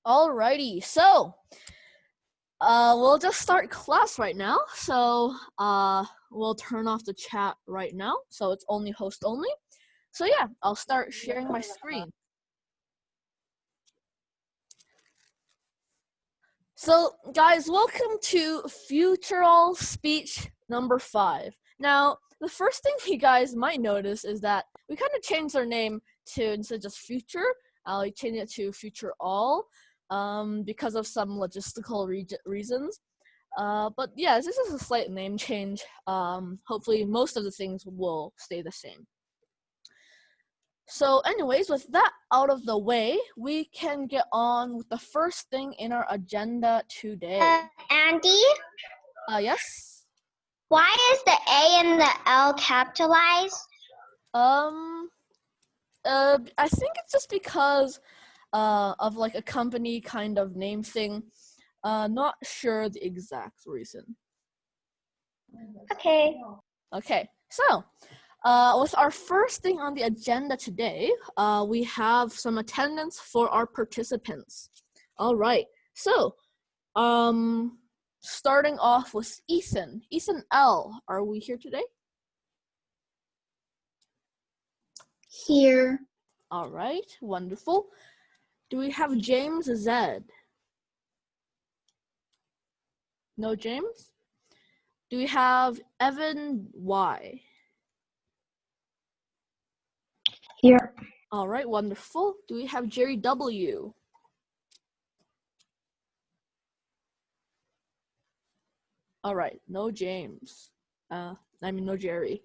Alrighty, so we'll just start class right now. So we'll turn off the chat right now. So it's only host only. So yeah, I'll start sharing my screen. So guys, welcome to Futural Speech number 5. Now, the first thing you guys might notice is that we kind of changed our name to, instead of just Future, we changed it to Future All because of some logistical reasons. But yeah, this is a slight name change. Hopefully most of the things will stay the same. So anyways, with that out of the way, we can get on with the first thing in our agenda today. Andy? Yes? Why is the A and the L capitalized? I think it's just because of like a company kind of name thing. Not sure the exact reason. Okay. Okay, so with our first thing on the agenda today, we have some attendance for our participants. All right, so starting off with Ethan. Ethan L, are we here today? Here. All right, wonderful. Do we have James Z? No James? Do we have Evan Y? Here. All right, wonderful. Do we have Jerry W? All right, no James. No Jerry.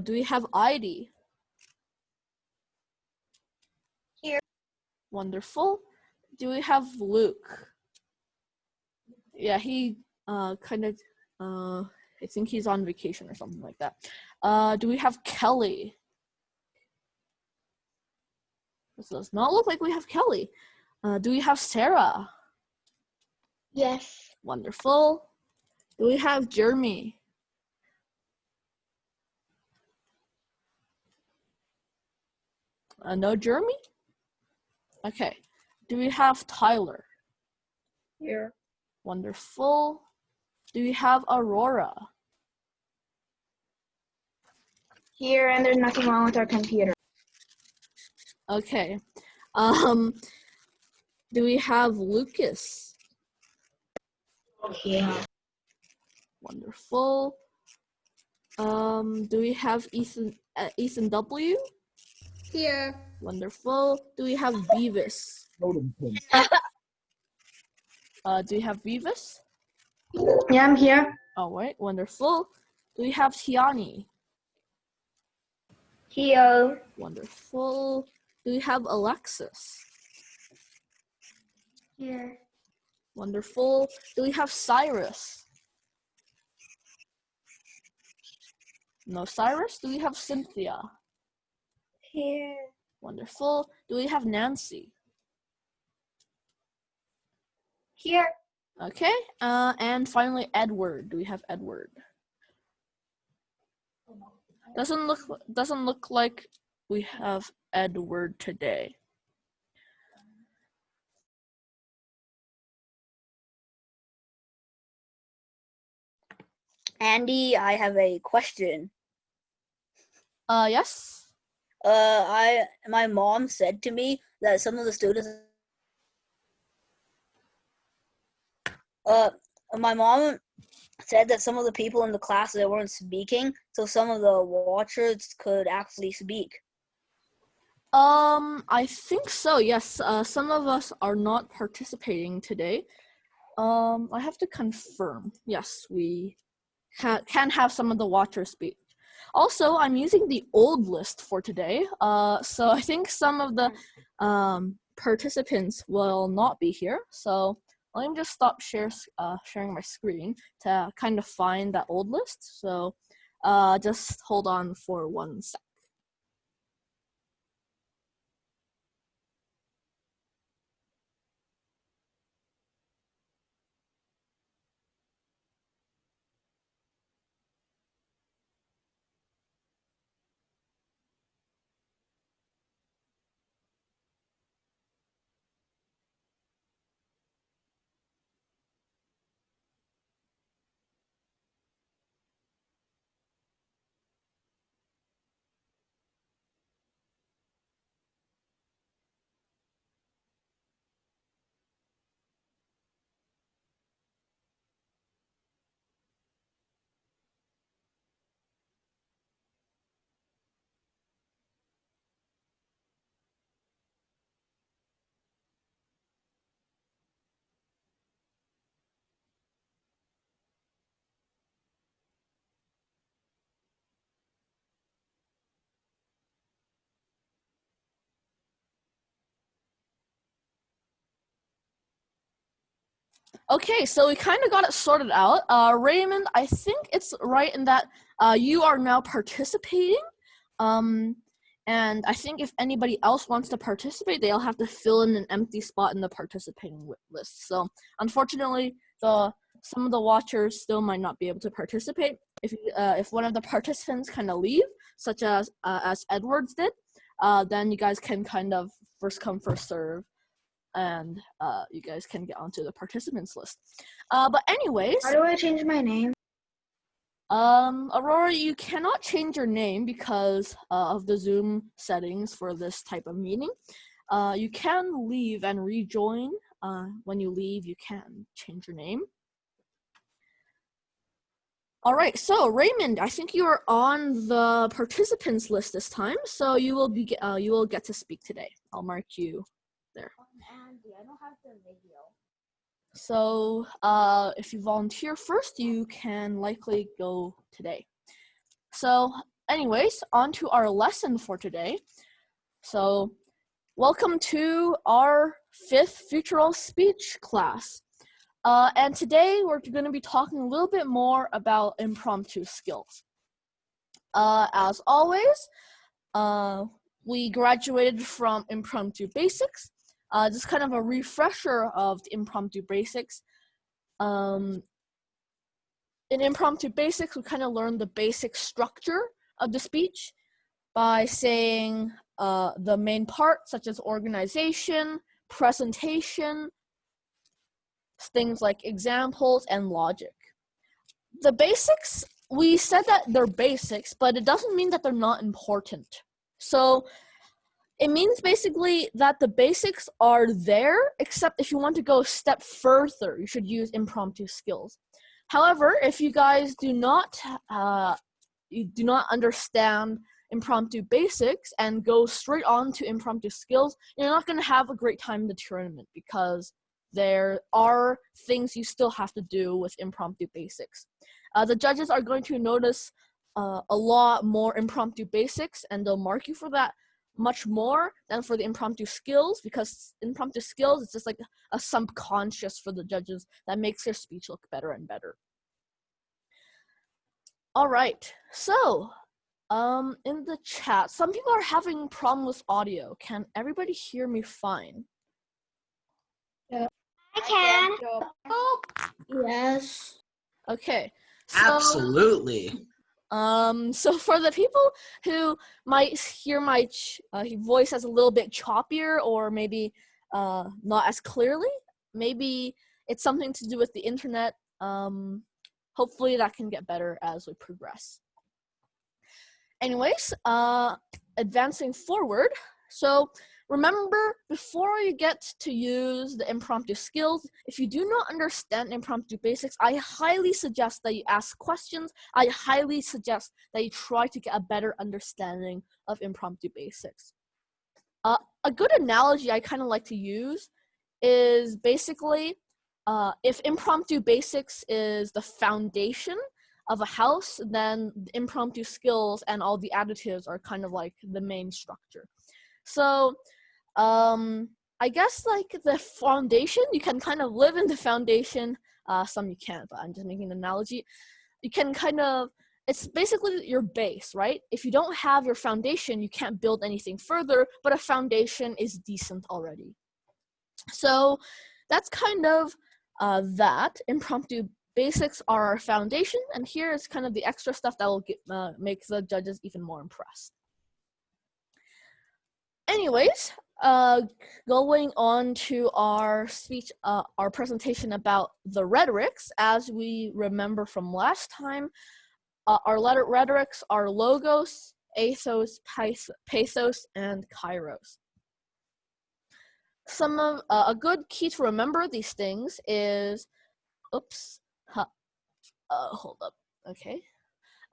Do we have Heidi? Here. Wonderful. Do we have Luke? Yeah, he kind of, I think he's on vacation or something like that. Do we have Kelly? This does not look like we have Kelly. Do we have Sarah? Yes. Wonderful. Do we have Jeremy? No Jeremy? Okay. Do we have Tyler? Here. Wonderful. Do we have Aurora? Here, and there's nothing wrong with our computer. Okay. Do we have Lucas? Yeah. Wonderful. Do we have Ethan W? Here. Wonderful. Do we have Beavis? Do we have Beavis? Yeah, I'm here. All right, wonderful. Do we have Tiani? Here. Wonderful. Do we have Alexis? Here. Wonderful. Do we have Cyrus? No Cyrus. Do we have Cynthia? Here. Wonderful. Do we have Nancy? Here. Okay. And finally, Edward. Do we have Edward? Doesn't look like we have Edward today. Andy, I have a question. Yes. My mom said to me that some of the students. My mom said that some of the people in the class that weren't speaking, so some of the watchers could actually speak. I think so. Yes. Some of us are not participating today. I have to confirm. Yes, we can have some of the watchers speak. Also, I'm using the old list for today. So I think some of the participants will not be here. So let me just stop sharing my screen to kind of find that old list. So just hold on for 1 sec. Okay, so we kind of got it sorted out. Raymond, I think it's right in that you are now participating. And I think if anybody else wants to participate, they'll have to fill in an empty spot in the participating list. So unfortunately, some of the watchers still might not be able to participate. If one of the participants kind of leave, such as Edwards did, then you guys can kind of first come, first serve, and you guys can get onto the participants list. But anyways, How do I change my name? Aurora, you cannot change your name because of the Zoom settings for this type of meeting. You can leave and rejoin. When you leave, you can change your name. All right, so Raymond, I think you are on the participants list this time, so you will get to speak today. I'll mark you there. Andy, I don't have the video. So if you volunteer first, you can likely go today. So anyways, on to our lesson for today. So welcome to our 5th Futural Speech class. And today we're going to be talking a little bit more about impromptu skills. As always, we graduated from Impromptu Basics. Just kind of a refresher of the Impromptu Basics. In Impromptu Basics, we kind of learned the basic structure of the speech by saying the main parts, such as organization, presentation, things like examples, and logic. The basics, we said that they're basics, but it doesn't mean that they're not important. So it means basically that the basics are there, except if you want to go a step further, you should use impromptu skills. However, if you guys do not understand impromptu basics and go straight on to impromptu skills, you're not going to have a great time in the tournament because there are things you still have to do with impromptu basics. The judges are going to notice a lot more impromptu basics, and they'll mark you for that much more than for the impromptu skills, because impromptu skills is just like a subconscious for the judges that makes your speech look better and better. All right, so in the chat, some people are having problems with audio. Can everybody hear me fine? I can. Oh, Yes. okay. So, Absolutely. so for the people who might hear my voice as a little bit choppier or maybe not as clearly, maybe it's something to do with the internet. Hopefully that can get better as we progress. Anyways, advancing forward. So remember, before you get to use the impromptu skills, if you do not understand impromptu basics, I highly suggest that you ask questions. I highly suggest that you try to get a better understanding of impromptu basics. A good analogy I kind of like to use is basically if impromptu basics is the foundation of a house, then the impromptu skills and all the additives are kind of like the main structure. So I guess like the foundation, you can kind of live in the foundation. Some you can't, but I'm just making an analogy. You can kind of, it's basically your base, right? If you don't have your foundation, you can't build anything further, but a foundation is decent already. So that's kind of that. Impromptu basics are our foundation, and here is kind of the extra stuff that will make the judges even more impressed. Anyways, going on to our speech, our presentation about the rhetorics. As we remember from last time, our rhetorics are logos, ethos, pathos, and kairos. A good key to remember these things is, hold up, okay.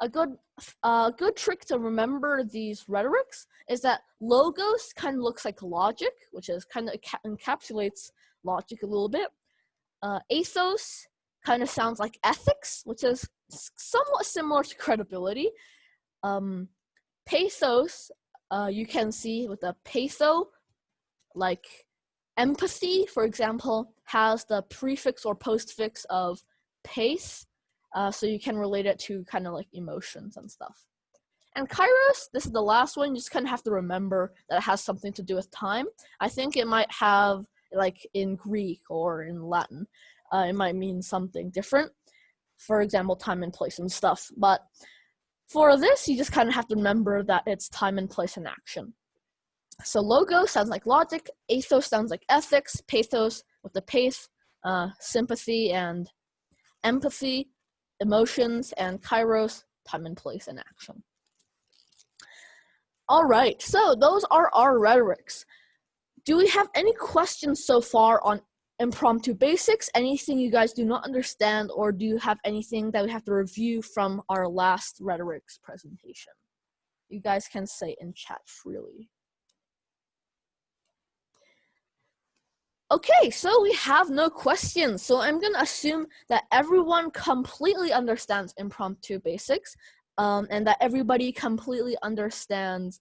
A good trick to remember these rhetorics is that logos kind of looks like logic, which is kind of encapsulates logic a little bit. Ethos kind of sounds like ethics, which is somewhat similar to credibility. Pathos, you can see with the patho, like Empathy, for example, has the prefix or postfix of pace, so you can relate it to kind of like emotions and stuff. And kairos, this is the last one, you just kind of have to remember that it has something to do with time. I think it might have, like in Greek or in Latin, it might mean something different. For example, time and place and stuff. But for this, you just kind of have to remember that it's time and place and action. So logos sounds like logic, ethos sounds like ethics, pathos with the pace, sympathy and empathy, emotions, and kairos, time and place and action. All right, so those are our rhetorics. Do we have any questions so far on impromptu basics? Anything you guys do not understand, or do you have anything that we have to review from our last rhetorics presentation? You guys can say in chat freely. Okay, so we have no questions. So I'm gonna assume that everyone completely understands impromptu basics, and that everybody completely understands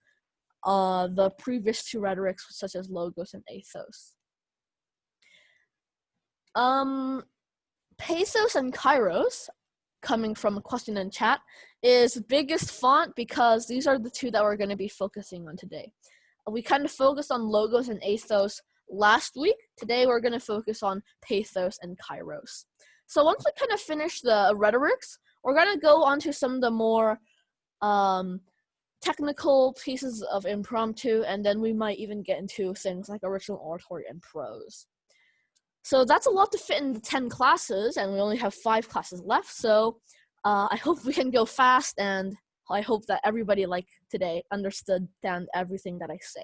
the previous two rhetorics, such as logos and ethos. Pathos and kairos, coming from a question in chat, is biggest font because these are the two that we're going to be focusing on today. We kind of focused on logos and ethos last week. Today we're going to focus on pathos and kairos. So once we kind of finish the rhetorics, we're going to go on to some of the more technical pieces of impromptu, and then we might even get into things like original oratory and prose. So that's a lot to fit in the 10 classes, and we only have 5 classes left, so I hope we can go fast, and I hope that everybody, like today, understood everything that I say.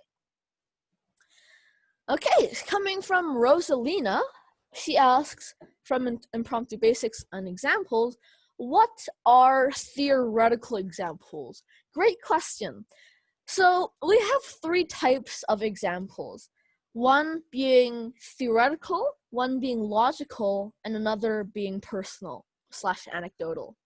Okay, coming from Rosalina, she asks, from Impromptu Basics and Examples, what are theoretical examples? Great question. So we have 3 types of examples. One being theoretical, one being logical, and another being personal / anecdotal.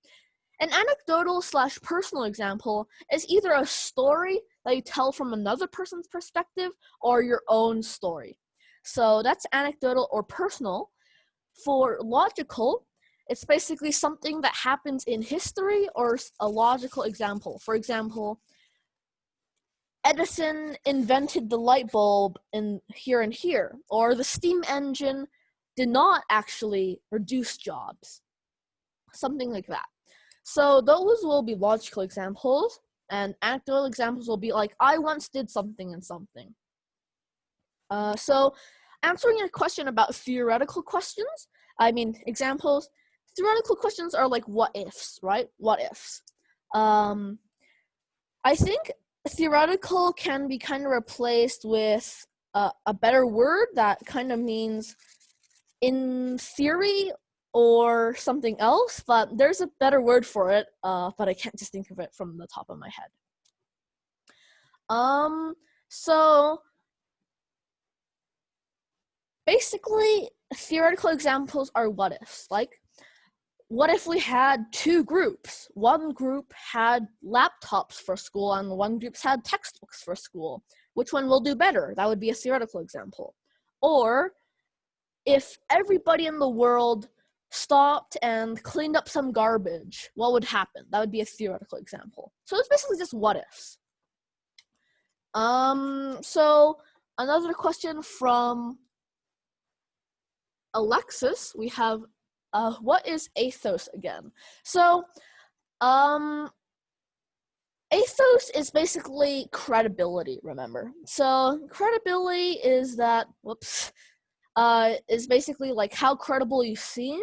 An anecdotal / personal example is either a story that you tell from another person's perspective or your own story. So that's anecdotal or personal. For logical, it's basically something that happens in history or a logical example. For example, Edison invented the light bulb in here and here, or the steam engine did not actually reduce jobs. Something like that. So those will be logical examples, and anecdotal examples will be like, I once did something and something. So answering a question about theoretical questions, examples, theoretical questions are like what ifs, right? What ifs. I think theoretical can be kind of replaced with a better word that kind of means in theory or something else, but there's a better word for it, but I can't just think of it from the top of my head. So basically, theoretical examples are what ifs. Like, what if we had 2 groups? One group had laptops for school and one group had textbooks for school. Which one will do better? That would be a theoretical example. Or if everybody in the world stopped and cleaned up some garbage, what would happen? That would be a theoretical example. So it's basically just what ifs. So another question from Alexis, we have what is ethos again? So ethos is basically credibility, remember. So credibility is that, is basically like how credible you seem,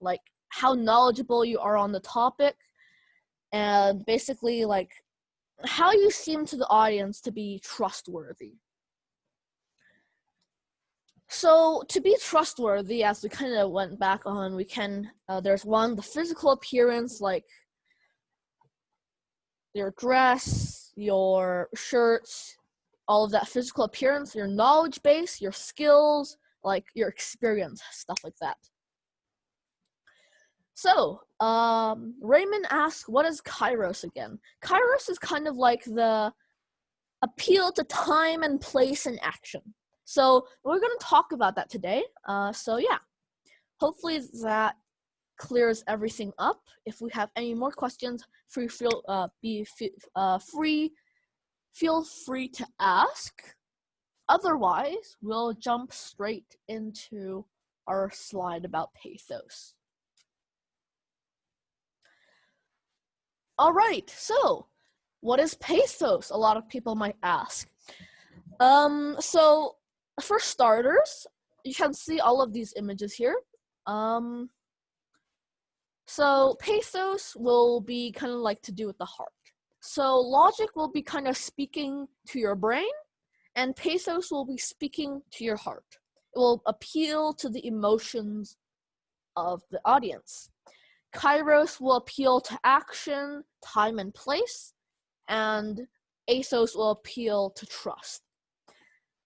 like how knowledgeable you are on the topic, and basically like how you seem to the audience to be trustworthy. So to be trustworthy, as we kind of went back on, we can, there's one, the physical appearance, like your dress, your shirts, all of that physical appearance, your knowledge base, your skills, like your experience, stuff like that. So, Raymond asks, what is kairos again? Kairos is kind of like the appeal to time and place and action. So we're going to talk about that today. So yeah, hopefully that clears everything up. If we have any more questions, feel free to ask. Otherwise, we'll jump straight into our slide about pathos. All right, so what is pathos? A lot of people might ask. So for starters, you can see all of these images here. So pathos will be kind of like to do with the heart. So logic will be kind of speaking to your brain, and pathos will be speaking to your heart. It will appeal to the emotions of the audience. Kairos will appeal to action, time, and place, and ethos will appeal to trust.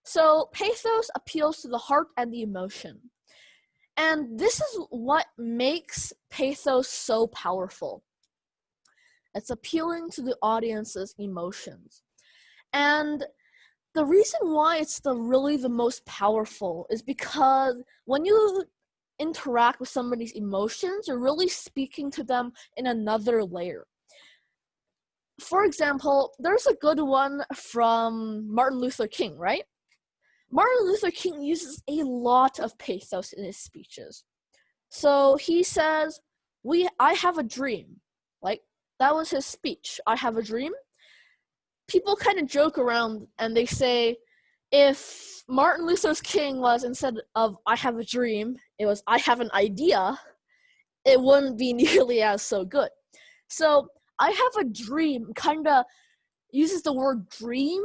So pathos appeals to the heart and the emotion. And this is what makes pathos so powerful. It's appealing to the audience's emotions. And the reason why it's really the most powerful is because when you interact with somebody's emotions, you're really speaking to them in another layer. For example, there's a good one from Martin Luther King, right? Martin Luther King uses a lot of pathos in his speeches. So he says, I have a dream. Like, that was his speech, I have a dream. People kind of joke around and they say, if Martin Luther King was, instead of I have a dream, it was I have an idea, it wouldn't be nearly as so good. So I have a dream kind of uses the word dream,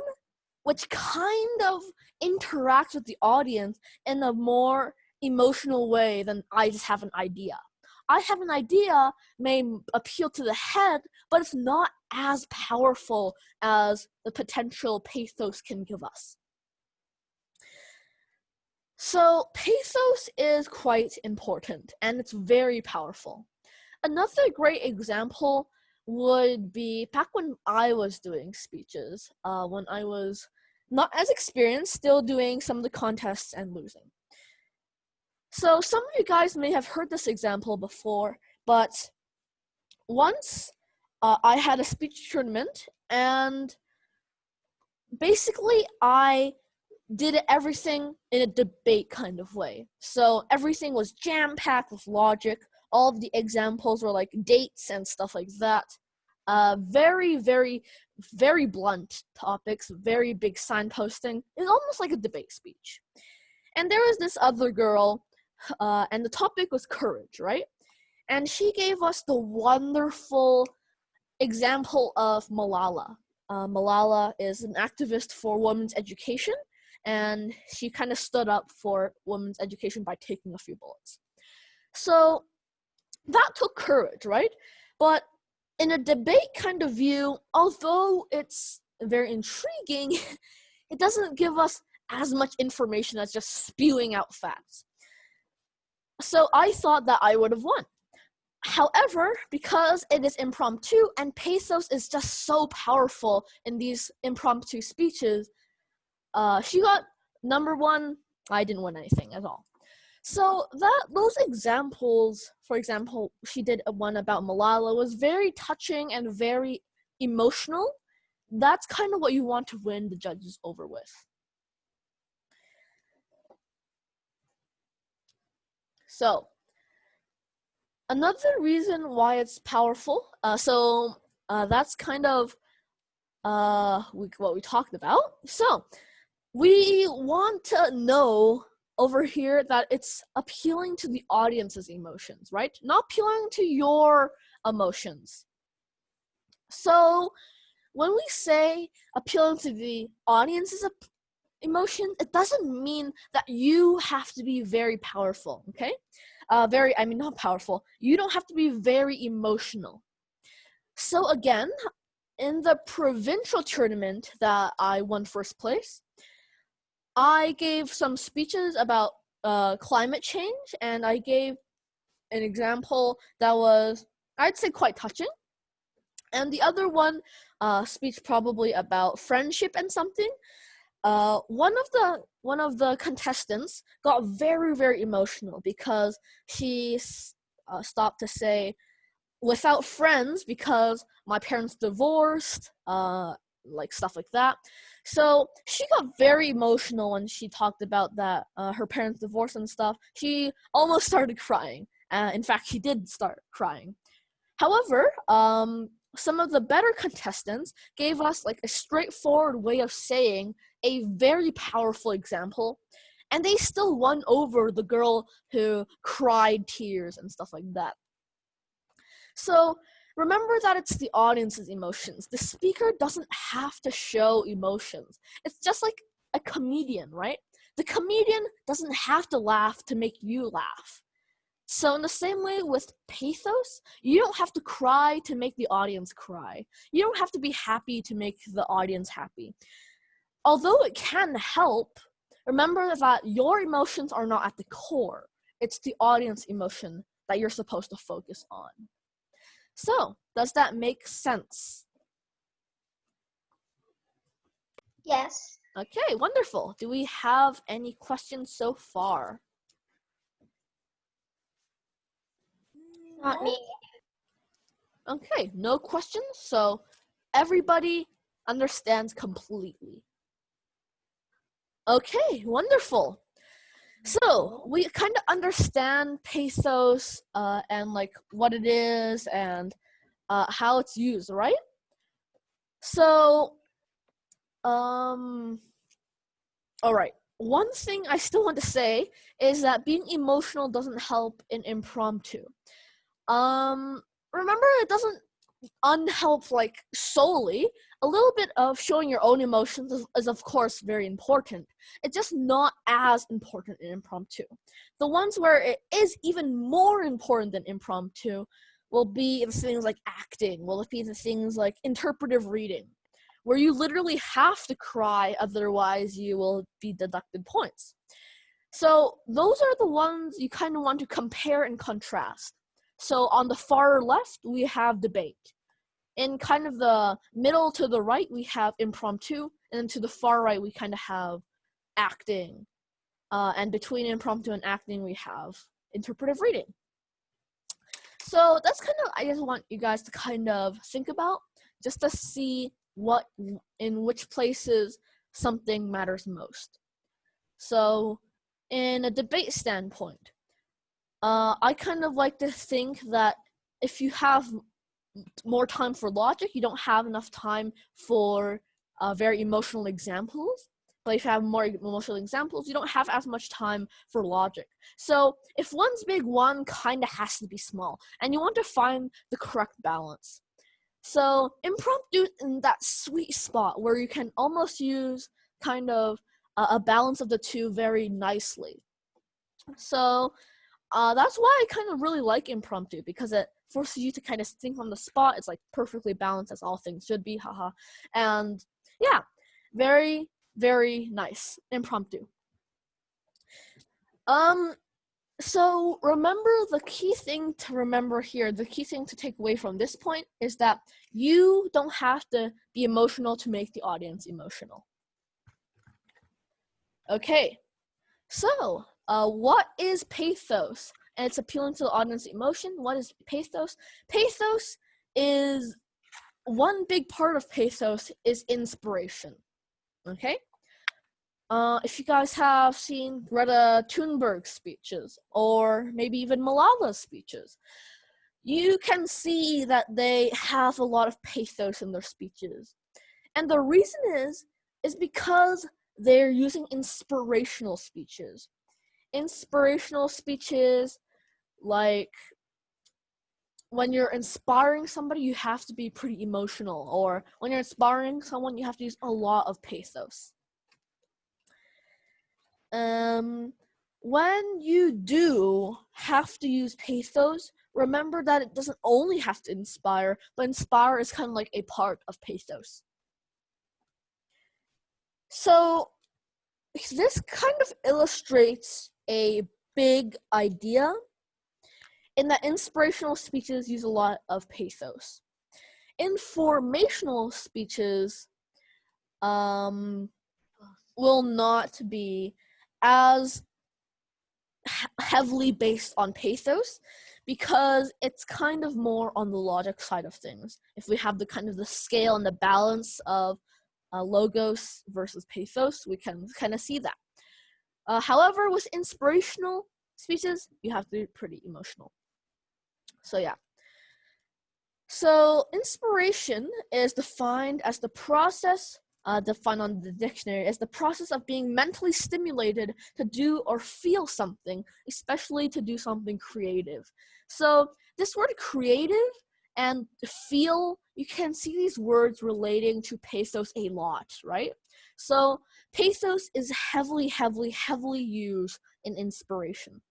which kind of interacts with the audience in a more emotional way than I just have an idea. I have an idea may appeal to the head, but it's not as powerful as the potential pathos can give us. So pathos is quite important, and it's very powerful. Another great example would be back when I was doing speeches, when I was not as experienced, still doing some of the contests and losing. So some of you guys may have heard this example before, but once I had a speech tournament, and basically I did everything in a debate kind of way. So everything was jam-packed with logic. All of the examples were like dates and stuff like that. Very, very, very blunt topics, very big signposting. It's almost like a debate speech. And there was this other girl, and the topic was courage, right? And she gave us the wonderful example of Malala. Malala is an activist for women's education, and she kind of stood up for women's education by taking a few bullets. So that took courage, right? But in a debate kind of view, although it's very intriguing, it doesn't give us as much information as just spewing out facts. So I thought that I would have won. However, because it is impromptu and pathos is just so powerful in these impromptu speeches, she got number one. I didn't win anything at all. So those examples, for example, she did one about Malala, was very touching and very emotional. That's kind of what you want to win the judges over with. So another reason why it's powerful, that's kind of what we talked about. So we want to know over here that it's appealing to the audience's emotions, right? Not appealing to your emotions. So when we say appealing to the audience's emotions, it doesn't mean that you have to be very powerful, okay? Not powerful. You don't have to be very emotional. So again, in the provincial tournament that I won first place, I gave some speeches about climate change, and I gave an example that was, I'd say, quite touching. And the other one, speech probably about friendship and something. one of the contestants got very, very emotional because she stopped to say, without friends because my parents divorced, like stuff like that. So she got very emotional when she talked about that, her parents divorced and stuff. She almost started crying. In fact, she did start crying. However, some of the better contestants gave us like a straightforward way of saying a very powerful example, and they still won over the girl who cried tears and stuff like that. So remember that it's the audience's emotions. The speaker doesn't have to show emotions. It's just like a comedian, right? The comedian doesn't have to laugh to make you laugh. So in the same way with pathos, you don't have to cry to make the audience cry. You don't have to be happy to make the audience happy. Although it can help, remember that your emotions are not at the core. It's the audience emotion that you're supposed to focus on. So, does that make sense? Yes. Okay, wonderful. Do we have any questions so far? Not me. Okay, no questions. So everybody understands completely. Okay, wonderful. So we kind of understand pathos and like what it is and how it's used, right? So, all right. One thing I still want to say is that being emotional doesn't help in impromptu. Remember, it doesn't unhelp like solely. A little bit of showing your own emotions is of course very important. It's just not as important in impromptu. The ones where it is even more important than impromptu will be the things like acting, will it be the things like interpretive reading, where you literally have to cry, otherwise you will be deducted points. So those are the ones you kind of want to compare and contrast. So on the far left, we have debate. In kind of the middle to the right, we have impromptu, and then to the far right, we kind of have acting. And between impromptu and acting, we have interpretive reading. So that's kind of, I just want you guys to kind of think about, just to see in which places something matters most. So in a debate standpoint, I kind of like to think that if you have more time for logic, you don't have enough time for very emotional examples. But if you have more emotional examples, you don't have as much time for logic. So if one's big, one kind of has to be small, and you want to find the correct balance. So impromptu in that sweet spot where you can almost use kind of a balance of the two very nicely. So that's why I kind of really like impromptu, because it forces you to kind of think on the spot. It's like perfectly balanced, as all things should be, haha. And yeah, very, very nice impromptu. So remember, the key thing to remember here, the key thing to take away from this point is that you don't have to be emotional to make the audience emotional. Okay, so what is pathos? And it's appealing to the audience emotion. What is pathos? Pathos is, one big part of pathos is inspiration. Okay? If you guys have seen Greta Thunberg's speeches, or maybe even Malala's speeches, you can see that they have a lot of pathos in their speeches. And the reason is because they're using inspirational speeches. Inspirational speeches, like when you're inspiring somebody, you have to be pretty emotional, or when you're inspiring someone, you have to use a lot of pathos. When you do have to use pathos, remember that it doesn't only have to inspire, but inspire is kind of like a part of pathos. So this kind of illustrates a big idea in that inspirational speeches use a lot of pathos. Informational speeches will not be as heavily based on pathos, because it's kind of more on the logic side of things. If we have the kind of the scale and the balance of logos versus pathos, we can kind of see that. However, with inspirational speeches, you have to be pretty emotional. So yeah. So inspiration is defined as the process, defined on the dictionary, as the process of being mentally stimulated to do or feel something, especially to do something creative. So this word creative and feel, you can see these words relating to pathos a lot, right? So pathos is heavily used in inspiration.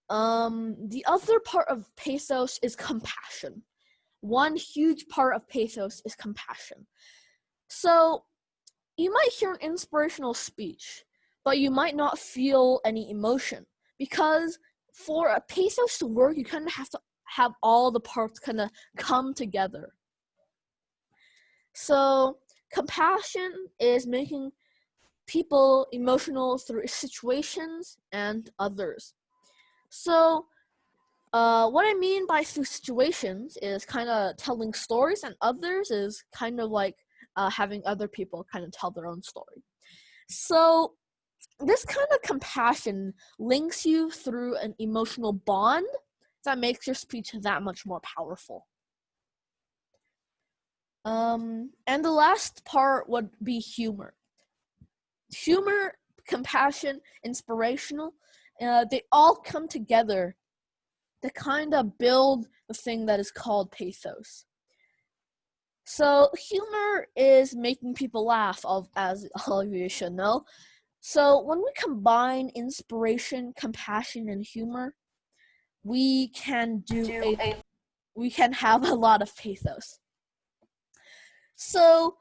The other part of pathos is compassion. One huge part of pathos is compassion. So you might hear an inspirational speech, but you might not feel any emotion, because for a pathos to work, you kind of have to have all the parts kind of come together. So compassion is making people emotional through situations and others. So what I mean by through situations is kind of telling stories, and others is kind of like having other people kind of tell their own story. So this kind of compassion links you through an emotional bond that makes your speech that much more powerful. And the last part would be humor. Humor, compassion, inspirational, they all come together to kind of build the thing that is called pathos. So humor is making people laugh, as all of you should know. So when we combine inspiration, compassion, and humor, we can have a lot of pathos. So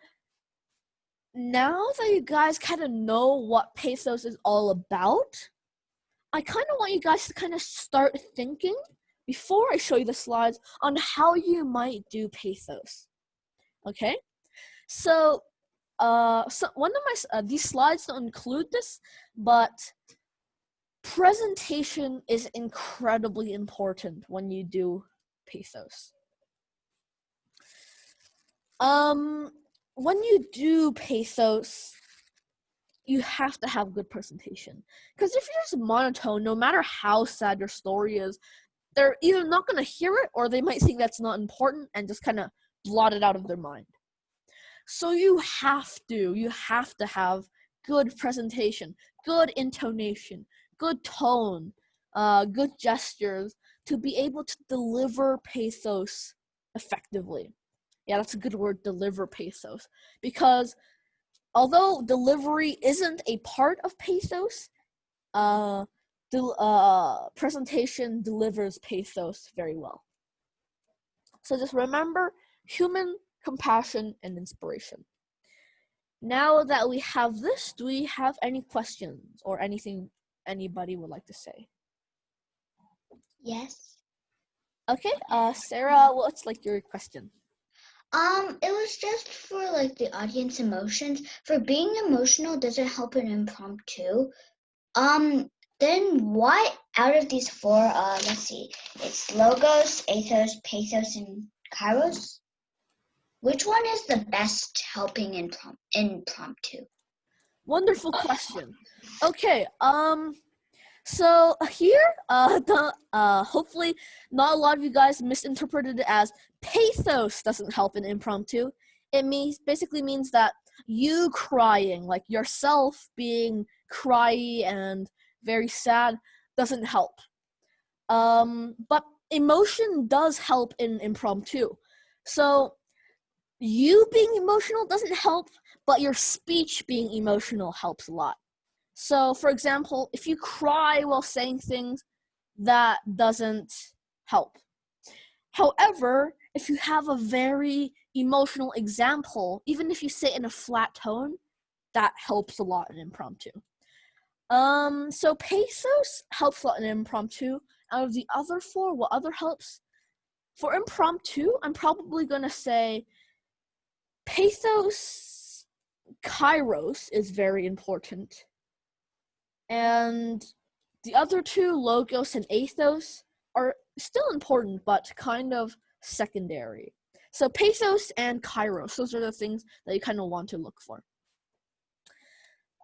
now that you guys kind of know what pathos is all about, I kind of want you guys to kind of start thinking, before I show you the slides, on how you might do pathos. Okay? So one of my these slides don't include this, but presentation is incredibly important when you do pathos. When you do pathos, you have to have good presentation. Because if you're just monotone, no matter how sad your story is, they're either not going to hear it, or they might think that's not important and just kind of blot it out of their mind. So you have to have good presentation, good intonation, good tone, good gestures to be able to deliver pathos effectively. Yeah, that's a good word, deliver pathos. Because although delivery isn't a part of pathos, presentation delivers pathos very well. So just remember human, compassion, and inspiration. Now that we have this, do we have any questions or anything anybody would like to say? Yes. Okay, Sarah, what's like your question? It was just for like the audience emotions. For being emotional, does it help in impromptu? Then what out of these four, let's see, it's logos, ethos, pathos, and kairos? Which one is the best helping impromptu? Wonderful question. Okay, so here, hopefully not a lot of you guys misinterpreted it as pathos doesn't help in impromptu. It basically means that you crying, like yourself being cryy and very sad, doesn't help. But emotion does help in impromptu. So you being emotional doesn't help, but your speech being emotional helps a lot. So, for example, if you cry while saying things, that doesn't help. However, if you have a very emotional example, even if you say it in a flat tone, that helps a lot in impromptu. So pathos helps a lot in impromptu. Out of the other four, what other helps? For impromptu, I'm probably gonna say pathos kairos is very important. And the other two, logos and ethos, are still important, but kind of secondary. So pathos and kairos, those are the things that you kind of want to look for.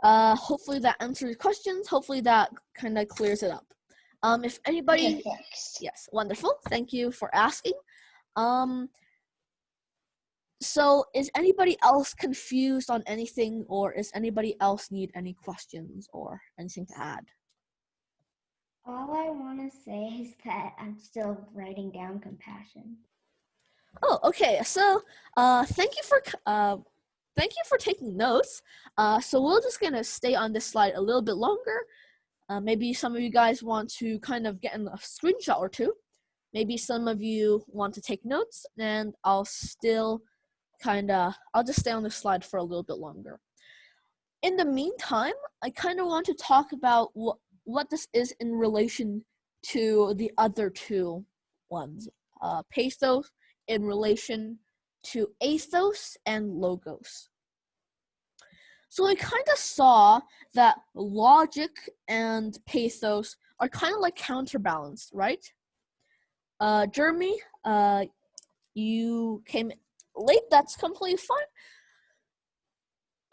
Hopefully that answers your questions. Hopefully that kind of clears it up. If anybody, Okay, thanks. yes, wonderful. Thank you for asking. So is anybody else confused on anything, or is anybody else need any questions or anything to add? All I want to say is that I'm still writing down compassion. Oh, okay. So, thank you for taking notes. So we're just gonna stay on this slide a little bit longer. Maybe some of you guys want to kind of get in a screenshot or two. Maybe some of you want to take notes, and I'll just stay on this slide for a little bit longer. In the meantime, I kind of want to talk about what this is in relation to the other two ones, pathos in relation to ethos and logos. So I kind of saw that logic and pathos are kind of like counterbalanced, right? Jeremy, you came late. That's completely fine.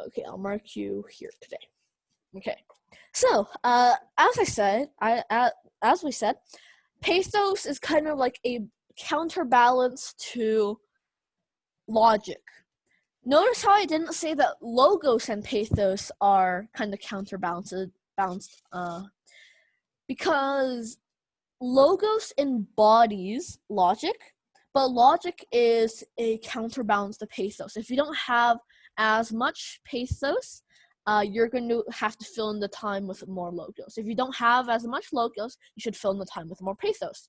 Okay, I'll mark you here today. Okay, so as we said, pathos is kind of like a counterbalance to logic. Notice how I didn't say that logos and pathos are kind of counterbalanced, because logos embodies logic, but logic is a counterbalance to pathos. If you don't have as much pathos, you're going to have to fill in the time with more logos. If you don't have as much logos, you should fill in the time with more pathos.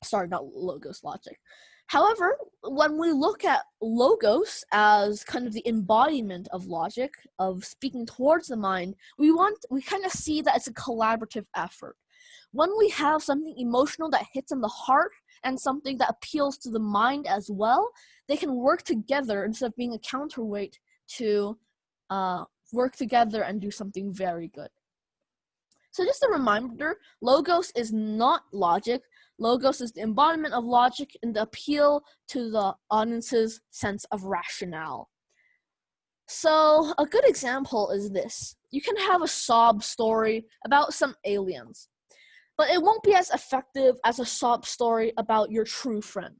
Sorry, not logos, logic. However, when we look at logos as kind of the embodiment of logic, of speaking towards the mind, we kind of see that it's a collaborative effort. When we have something emotional that hits in the heart and something that appeals to the mind as well, they can work together instead of being a counterweight to work together and do something very good. So just a reminder, logos is not logic. Logos is the embodiment of logic and the appeal to the audience's sense of rationale. So a good example is this. You can have a sob story about some aliens, but it won't be as effective as a sob story about your true friend.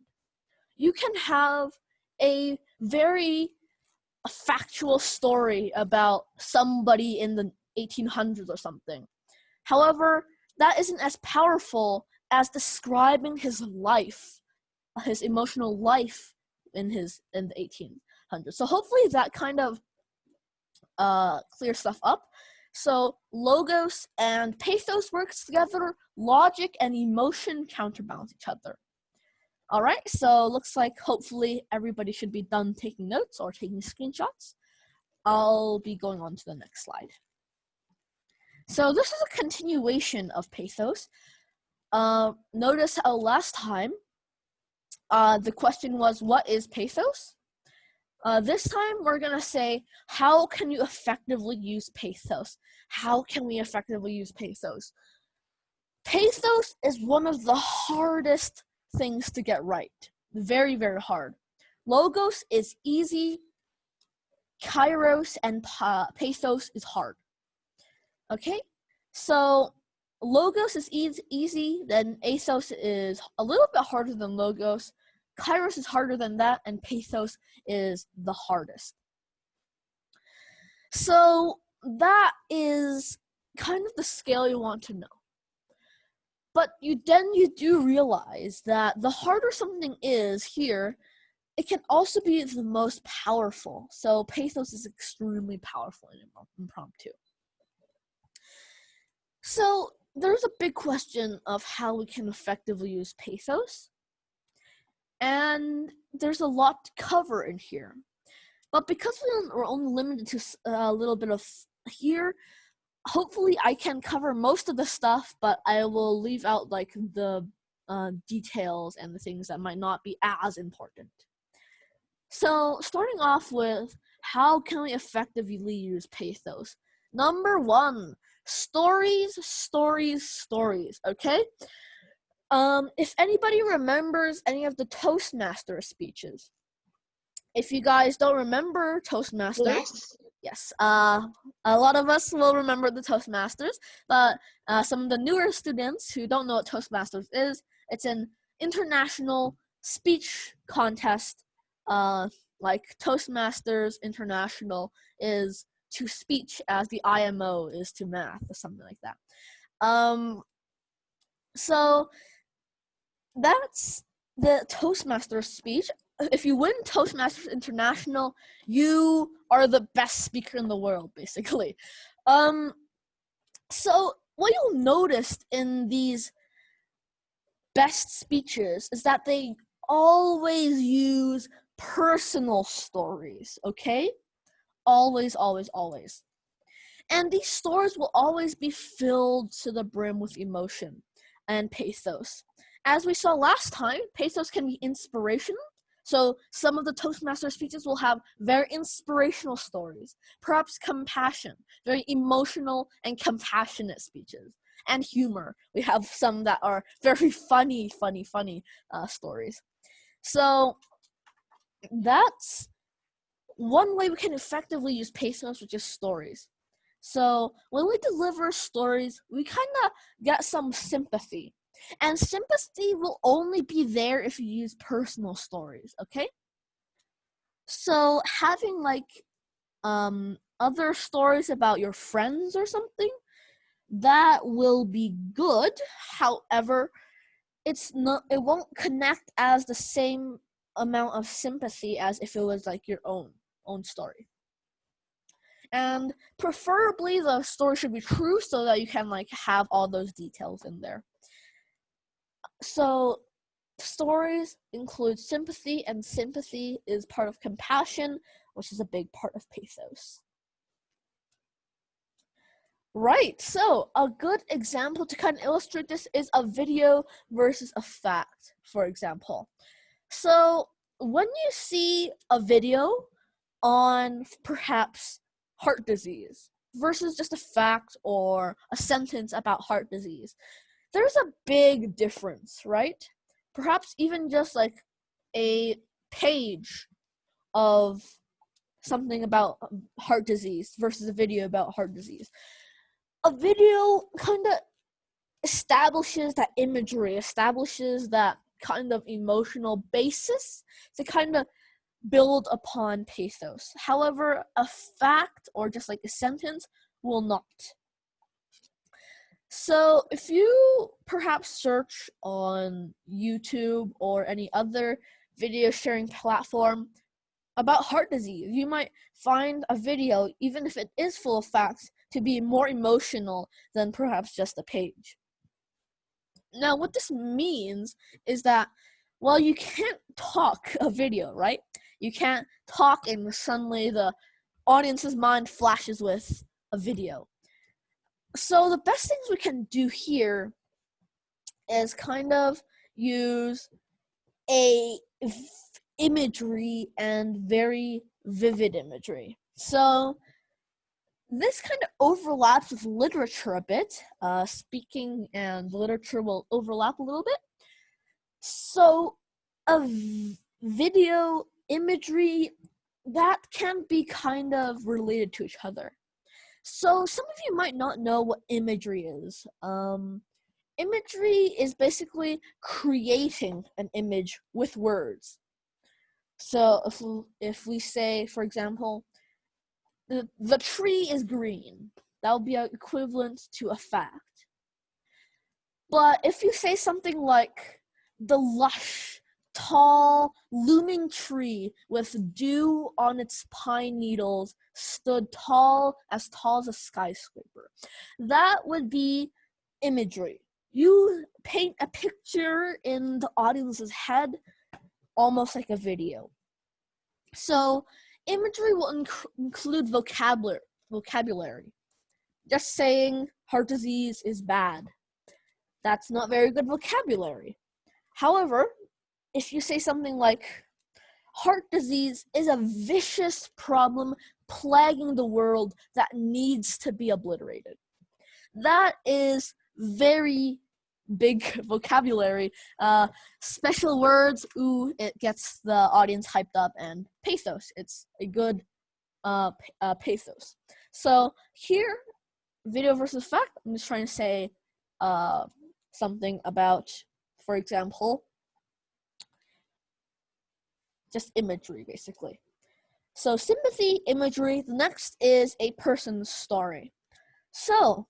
You can have a very factual story about somebody in the 1800s or something. However, that isn't as powerful as describing his life, his emotional life in the 1800s. So hopefully that kind of clears stuff up. So logos and pathos works together, logic and emotion counterbalance each other. All right, so looks like hopefully everybody should be done taking notes or taking screenshots. I'll be going on to the next slide. So this is a continuation of pathos. Notice how last time the question was, what is pathos? This time we're gonna say, how can you effectively use pathos? How can we effectively use pathos? Pathos is one of the hardest things to get right. Very, very hard. Logos is easy. Kairos and pathos is hard. Okay, so logos is easy, then ethos is a little bit harder than logos. Kairos is harder than that, and pathos is the hardest. So that is kind of the scale you want to know. But you do realize that the harder something is here, it can also be the most powerful. So pathos is extremely powerful in impromptu. So there's a big question of how we can effectively use pathos. And there's a lot to cover in here. But because we're only limited to a little bit of here, hopefully I can cover most of the stuff, but I will leave out like the details and the things that might not be as important. So starting off with how can we effectively use pathos? Number one, stories, stories, stories, okay? If anybody remembers any of the Toastmaster speeches, if you guys don't remember Toastmasters, yes, a lot of us will remember the Toastmasters, but some of the newer students who don't know what Toastmasters is, it's an international speech contest, like Toastmasters International is to speech as the IMO is to math, or something like that. So that's the Toastmasters speech. If you win Toastmasters International, you are the best speaker in the world, basically. So what you'll notice in these best speeches is that they always use personal stories, okay? Always, always, always. And these stories will always be filled to the brim with emotion and pathos. As we saw last time, pathos can be inspirational. So some of the Toastmaster speeches will have very inspirational stories, perhaps compassion, very emotional and compassionate speeches, and humor. We have some that are very funny stories. So that's one way we can effectively use pathos, which is stories. So when we deliver stories, we kind of get some sympathy. And sympathy will only be there if you use personal stories, okay? So having like other stories about your friends or something, that will be good. However, it won't connect as the same amount of sympathy as if it was like your own story. And preferably the story should be true so that you can like have all those details in there. So stories include sympathy, and sympathy is part of compassion, which is a big part of pathos. Right, so a good example to kind of illustrate this is a video versus a fact, for example. So when you see a video on perhaps heart disease versus just a fact or a sentence about heart disease, there's a big difference, right? Perhaps even just like a page of something about heart disease versus a video about heart disease. A video kind of establishes that imagery, establishes that kind of emotional basis to kind of build upon pathos. However, a fact or just like a sentence will not. So if you perhaps search on YouTube or any other video sharing platform about heart disease, you might find a video, even if it is full of facts, to be more emotional than perhaps just a page. Now, what this means is that, well, you can't talk a video, right? You can't talk and suddenly the audience's mind flashes with a video. So the best things we can do here is kind of use imagery and very vivid imagery. So this kind of overlaps with literature a bit. Speaking and literature will overlap a little bit. So a video imagery, that can be kind of related to each other. So some of you might not know what imagery is. Imagery is basically creating an image with words. So if we say, for example, the tree is green, that would be equivalent to a fact. But if you say something like the lush, tall, looming tree with dew on its pine needles stood tall as a skyscraper, that would be imagery. You paint a picture in the audience's head, almost like a video. So imagery will include vocabulary. Just saying heart disease is bad, that's not very good vocabulary. However, if you say something like Heart disease is a vicious problem plaguing the world that needs to be obliterated. That is very big vocabulary. Special words, ooh, it gets the audience hyped up, and pathos, it's a good pathos. So here, video versus fact, I'm just trying to say something about, for example, just imagery, basically. So sympathy, imagery. The next is a person's story. So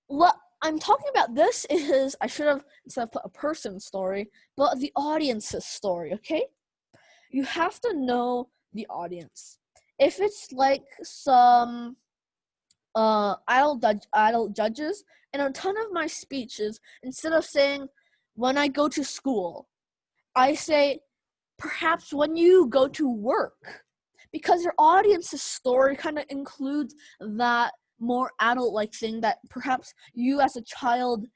what I'm talking about this is, I should have instead of put a person's story, but the audience's story, okay? You have to know the audience. If it's like some idle judges, and a ton of my speeches, instead of saying, when I go to school, I say, perhaps when you go to work, because your audience's story kind of includes that more adult-like thing that perhaps you as a child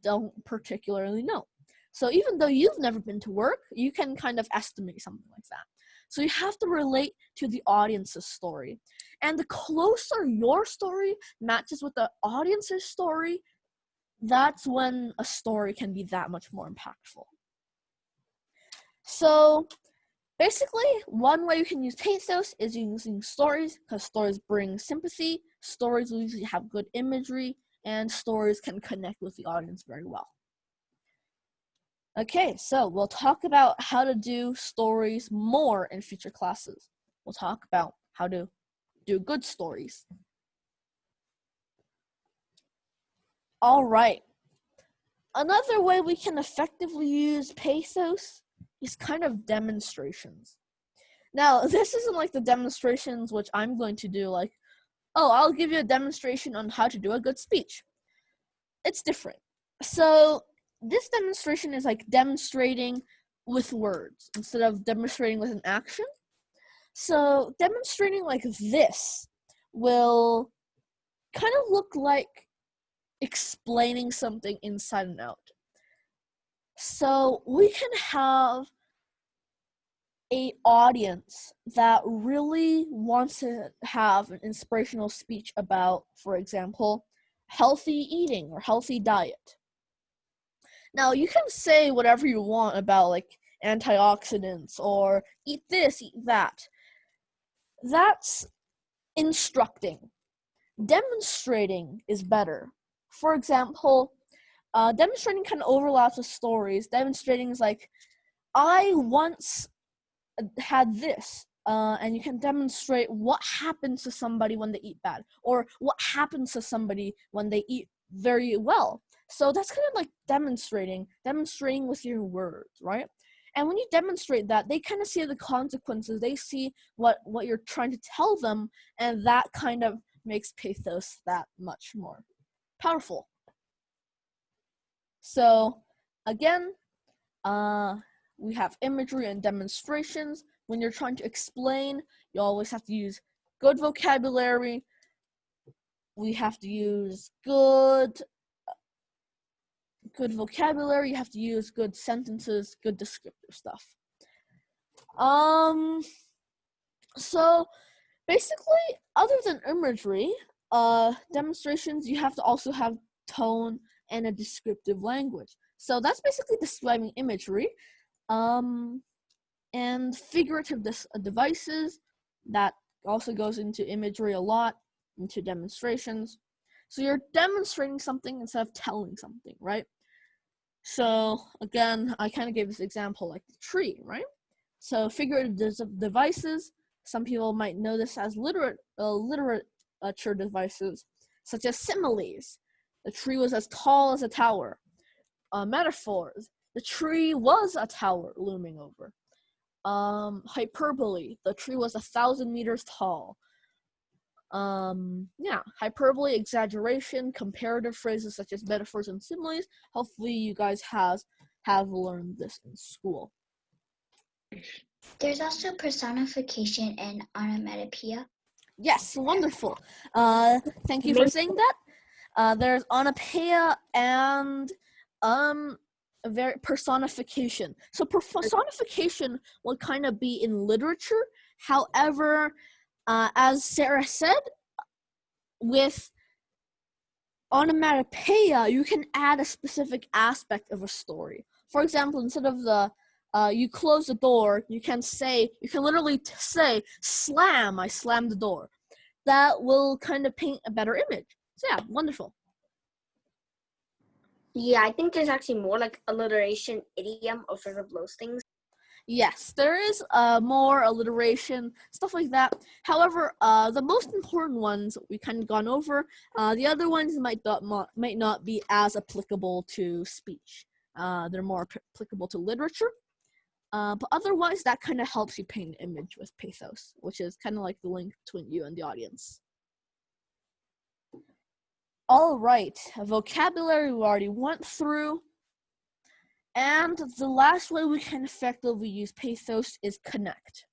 don't particularly know. So even though you've never been to work, you can kind of estimate something like that. So you have to relate to the audience's story. And the closer your story matches with the audience's story, that's when a story can be that much more impactful. So basically, one way you can use pathos is using stories, because stories bring sympathy, stories usually have good imagery, and stories can connect with the audience very well. Okay, so we'll talk about how to do stories more in future classes. We'll talk about how to do good stories. All right. Another way we can effectively use pathos is kind of demonstrations. Now, this isn't like the demonstrations which I'm going to do, like, oh, I'll give you a demonstration on how to do a good speech. It's different. So this demonstration is like demonstrating with words instead of demonstrating with an action. So demonstrating like this will kind of look like explaining something inside and out. So we can have an audience that really wants to have an inspirational speech about, for example, healthy eating or healthy diet. Now, you can say whatever you want about like antioxidants or eat this, eat that. That's instructing. Demonstrating is better. For example, demonstrating kind of overlaps with stories. Demonstrating is like, I once had this, and you can demonstrate what happens to somebody when they eat bad, or what happens to somebody when they eat very well. So that's kind of like demonstrating with your words, right? And when you demonstrate that, they kind of see the consequences. They see what you're trying to tell them, and that kind of makes pathos that much more powerful. So again, we have imagery and demonstrations. When you're trying to explain, you always have to use good vocabulary. We have to use good vocabulary. You have to use good sentences, good descriptive stuff. So basically, other than imagery, demonstrations, you have to also have tone and a descriptive language. So that's basically describing imagery. And figurative devices, that also goes into imagery a lot, into demonstrations. So you're demonstrating something instead of telling something, right? So again, I kind of gave this example like the tree, right? So figurative devices, some people might know this as literature devices, such as similes. The tree was as tall as a tower. Metaphors, the tree was a tower looming over. Hyperbole, the tree was 1,000 meters tall. Hyperbole, exaggeration, comparative phrases such as metaphors and similes. Hopefully you guys have learned this in school. There's also personification and onomatopoeia. Yes, wonderful. Thank you for saying that. There's onomatopoeia and a very personification. So personification will kind of be in literature. However, as Sarah said, with onomatopoeia, you can add a specific aspect of a story. For example, instead of the you close the door, you can literally say, slam, I slammed the door. That will kind of paint a better image. So yeah, wonderful. Yeah, I think there's actually more like alliteration, idiom, or sort of those things. Yes, there is more alliteration, stuff like that. However, the most important ones we kind of gone over. The other ones might not be as applicable to speech. They're more applicable to literature. But otherwise, that kind of helps you paint an image with pathos, which is kind of like the link between you and the audience. All right, vocabulary we already went through. And the last way we can effectively use pathos is connect.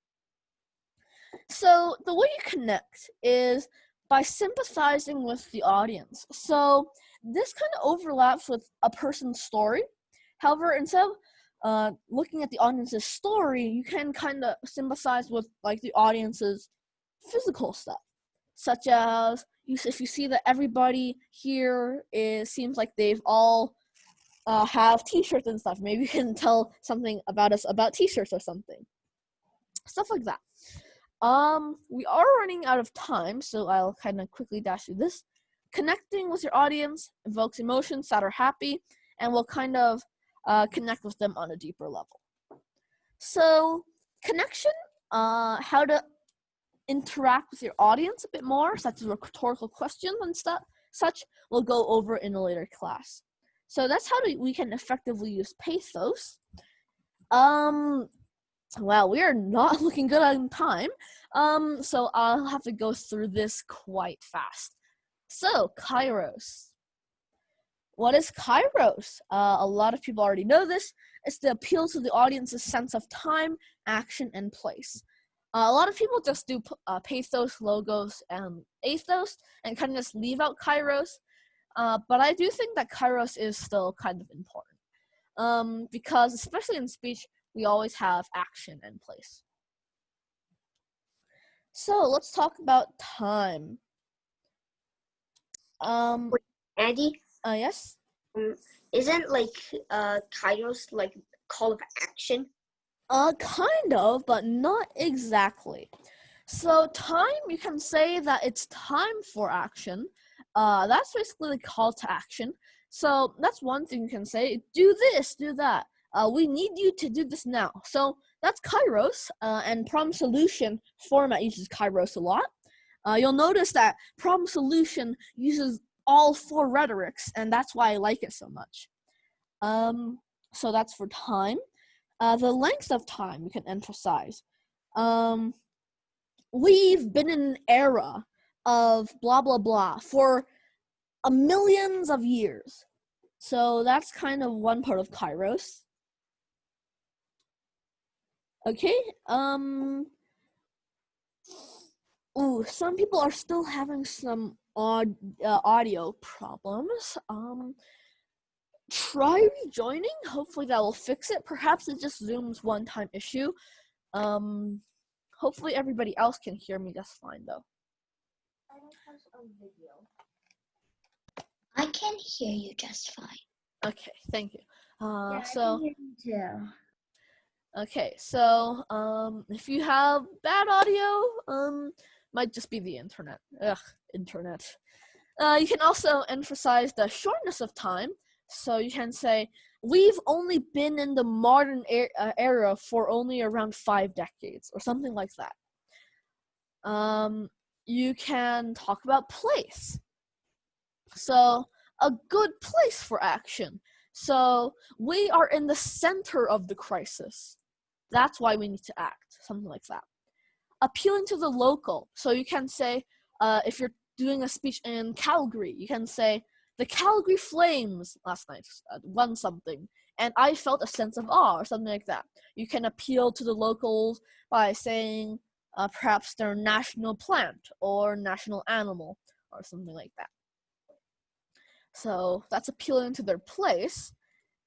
So the way you connect is by sympathizing with the audience. So this kind of overlaps with a person's story. However, instead of looking at the audience's story, you can kind of sympathize with like the audience's physical stuff, such as if you see that everybody here seems like they've all have t-shirts and stuff. Maybe you can tell something about us about t-shirts or something. Stuff like that. We are running out of time, so I'll kind of quickly dash through this. Connecting with your audience evokes emotions, sad or happy, and will kind of connect with them on a deeper level. So, connection, how to interact with your audience a bit more, such as rhetorical questions and such, we'll go over in a later class. So that's how we can effectively use pathos. Well, we are not looking good on time. So I'll have to go through this quite fast. So, kairos. What is kairos? A lot of people already know this. It's the appeal to the audience's sense of time, action, and place. A lot of people just do pathos, logos, and ethos, and kind of just leave out kairos. But I do think that kairos is still kind of important. Because especially in speech, we always have action and place. So let's talk about time. Andy? Yes? Isn't like Kairos like call of action? Kind of, but not exactly. So time, you can say that it's time for action. That's basically the call to action. So that's one thing you can say. Do this, do that. We need you to do this now. So that's kairos, and problem solution format uses kairos a lot. You'll notice that problem solution uses all 4 rhetorics, and that's why I like it so much. So that's for time. The length of time you can emphasize. We've been in an era of blah, blah, blah for millions of years. So that's kind of one part of kairos. Okay, some people are still having some audio problems. Try rejoining. Hopefully that will fix it. Perhaps it's just Zoom's one-time issue. Hopefully everybody else can hear me just fine, though. I can hear you just fine. Okay, thank you. Yeah, So. I can hear you too. Okay, so if you have bad audio, might just be the internet. Internet. You can also emphasize the shortness of time. So you can say, we've only been in the modern era for only around 5 decades, or something like that. You can talk about place. So, a good place for action. So, we are in the center of the crisis. That's why we need to act, something like that. Appealing to the local. So you can say, if you're doing a speech in Calgary, you can say, the Calgary Flames last night won something, and I felt a sense of awe, or something like that. You can appeal to the locals by saying perhaps their national plant or national animal, or something like that. So that's appealing to their place.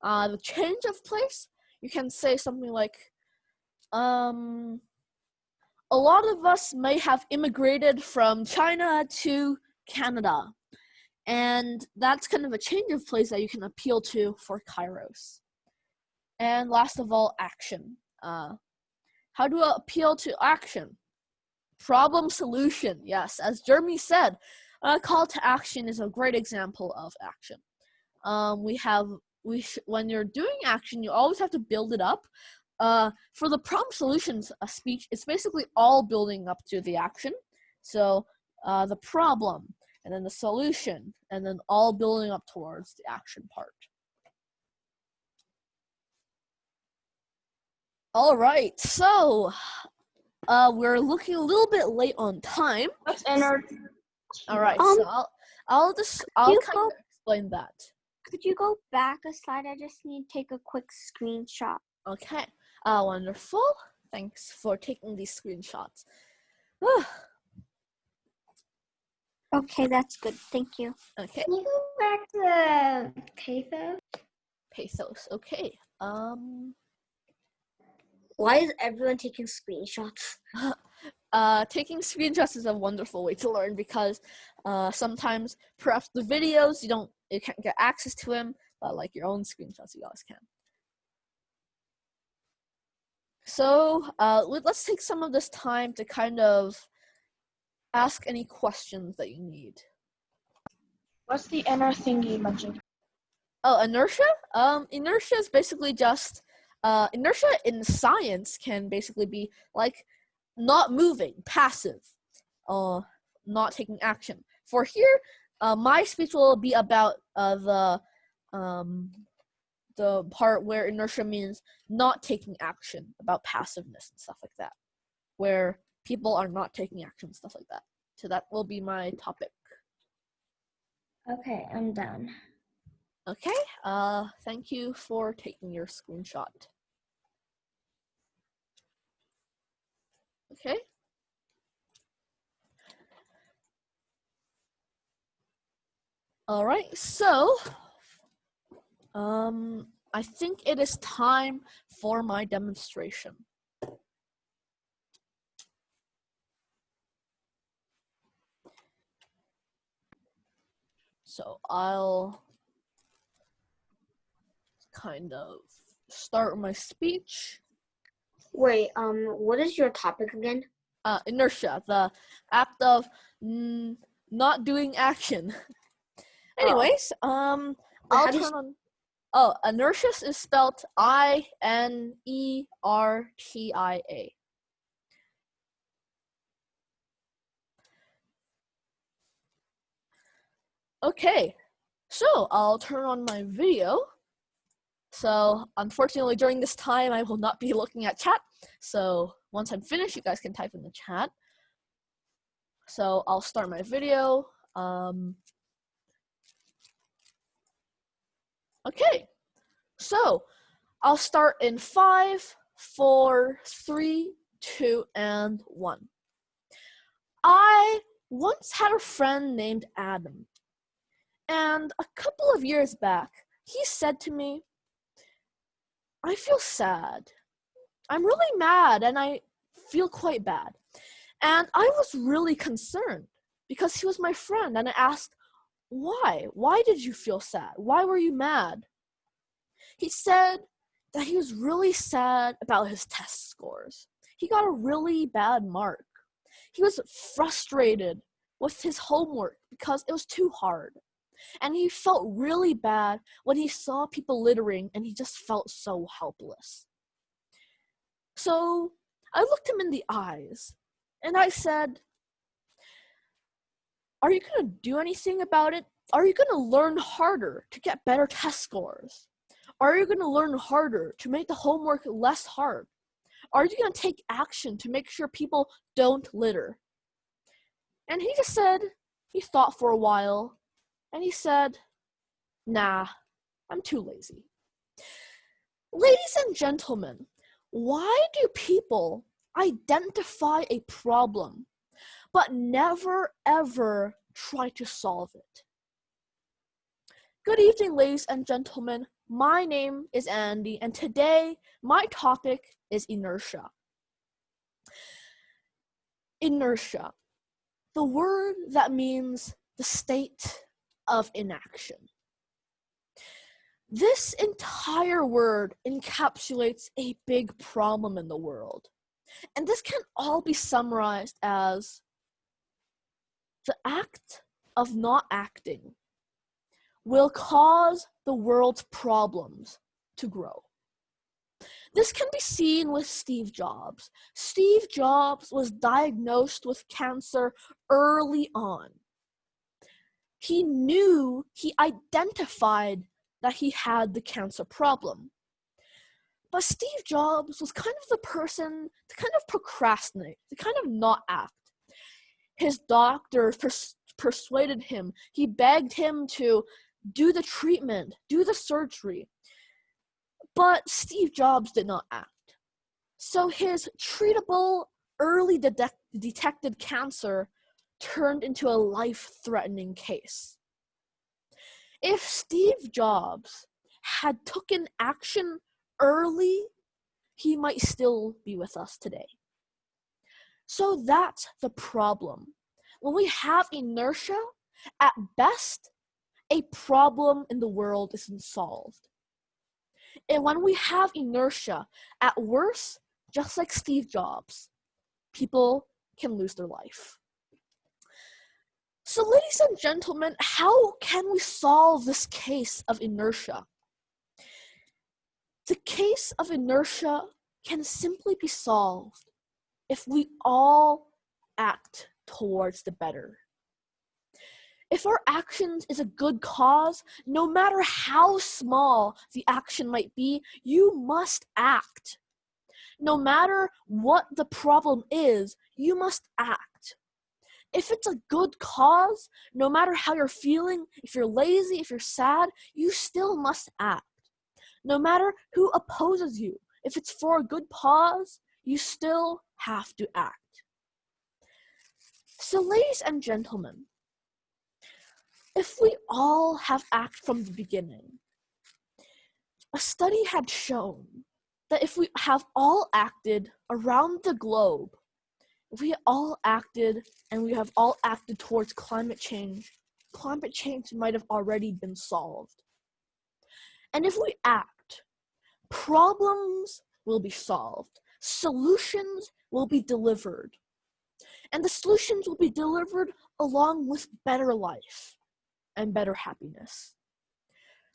The change of place, you can say something like, a lot of us may have immigrated from China to Canada. And that's kind of a change of place that you can appeal to for Kairos. And last of all, action. How do I appeal to action? Problem solution. Yes, as Jeremy said, call to action is a great example of action. When you're doing action, you always have to build it up. For the problem solutions speech, it's basically all building up to the action. So the problem, and then the solution, and then all building up towards the action part. All right, so we're looking a little bit late on time. Let's enter. All right, so I'll kind of explain that. Could you go back a slide? I just need to take a quick screenshot. Okay, wonderful. Thanks for taking these screenshots. Okay, that's good. Thank you. Okay. Can you go back to the pathos? Pathos. Okay. Why is everyone taking screenshots? Taking screenshots is a wonderful way to learn because sometimes perhaps the videos you can't get access to them, but like your own screenshots you always can. So let's take some of this time to kind of ask any questions that you need. What's the inner thingy mentioned? Oh, inertia? Inertia is basically just inertia in science can basically be like not moving, passive, not taking action. For here, my speech will be about the part where inertia means not taking action, about passiveness and stuff like that, where people are not taking action, stuff like that. So that will be my topic. Okay, I'm done. Okay, thank you for taking your screenshot. Okay. All right, so I think it is time for my demonstration. So I'll kind of start my speech. Wait, what is your topic again? Inertia, the act of not doing action. Anyways, I'll turn on. Oh, inertia is spelled I-N-E-R-T-I-A. Okay, so I'll turn on my video. So unfortunately, during this time, I will not be looking at chat. So once I'm finished, you guys can type in the chat. So I'll start my video. Okay, so I'll start in 5, 4, 3, 2, and 1. I once had a friend named Adam. And a couple of years back, he said to me, I feel sad. I'm really mad and I feel quite bad. And I was really concerned because he was my friend. And I asked, why? Why did you feel sad? Why were you mad? He said that he was really sad about his test scores. He got a really bad mark. He was frustrated with his homework because it was too hard. And he felt really bad when he saw people littering and he just felt so helpless. So I looked him in the eyes and I said, are you going to do anything about it? Are you going to learn harder to get better test scores? Are you going to learn harder to make the homework less hard? Are you going to take action to make sure people don't litter? And he just said, he thought for a while, and he said, nah, I'm too lazy. Ladies and gentlemen, why do people identify a problem but never ever try to solve it? Good evening, ladies and gentlemen. My name is Andy, and today my topic is inertia. Inertia, the word that means the state of inaction. This entire word encapsulates a big problem in the world, and this can all be summarized as the act of not acting will cause the world's problems to grow. This can be seen with Steve Jobs. Steve Jobs was diagnosed with cancer early on. He identified that he had the cancer problem. But Steve Jobs was kind of the person to kind of procrastinate, to kind of not act. His doctor persuaded him. He begged him to do the treatment, do the surgery. But Steve Jobs did not act. So his treatable, early detected cancer turned into a life-threatening case. If Steve Jobs had taken action early, he might still be with us today. So that's the problem. When we have inertia, at best, a problem in the world isn't solved. And when we have inertia, at worst, just like Steve Jobs, people can lose their life. So, ladies and gentlemen, how can we solve this case of inertia? The case of inertia can simply be solved if we all act towards the better. If our actions is a good cause, no matter how small the action might be, you must act. No matter what the problem is, you must act. If it's a good cause, no matter how you're feeling, if you're lazy, if you're sad, you still must act. No matter who opposes you, if it's for a good cause, you still have to act. So, ladies and gentlemen, if we all have acted from the beginning, a study had shown that if we have all acted around the globe, if we all acted and we have all acted towards climate change might have already been solved. And if we act, problems will be solved, solutions will be delivered, and the solutions will be delivered along with better life and better happiness.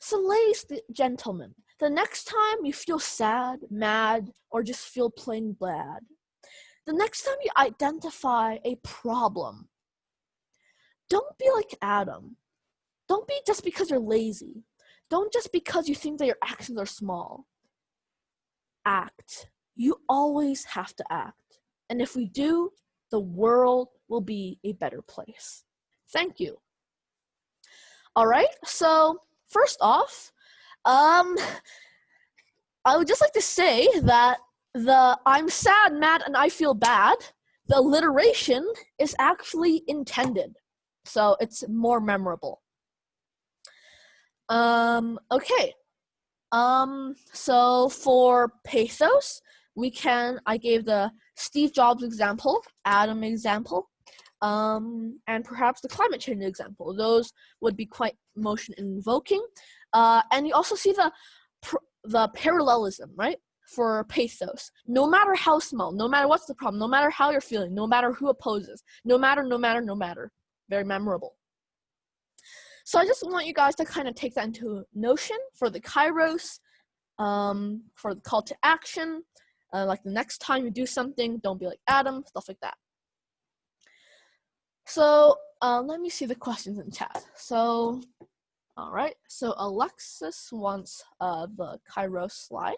So, ladies and gentlemen, the next time you feel sad, mad, or just feel plain bad, the next time you identify a problem, don't be like Adam. Don't be just because you're lazy. Don't just because you think that your actions are small. Act. You always have to act. And if we do, the world will be a better place. Thank you. All right, so first off, I would just like to say that the I'm sad, mad, and I feel bad, the alliteration is actually intended. So it's more memorable. Okay. So for pathos, I gave the Steve Jobs example, Adam example, and perhaps the climate change example. Those would be quite emotion invoking. And you also see the parallelism, right? For pathos. No matter how small, no matter what's the problem, no matter how you're feeling, no matter who opposes, no matter. Very memorable. So I just want you guys to kind of take that into notion for the Kairos, for the call to action, like the next time you do something, don't be like Adam, stuff like that. So let me see the questions in chat. So, all right. So Alexis wants the Kairos slide.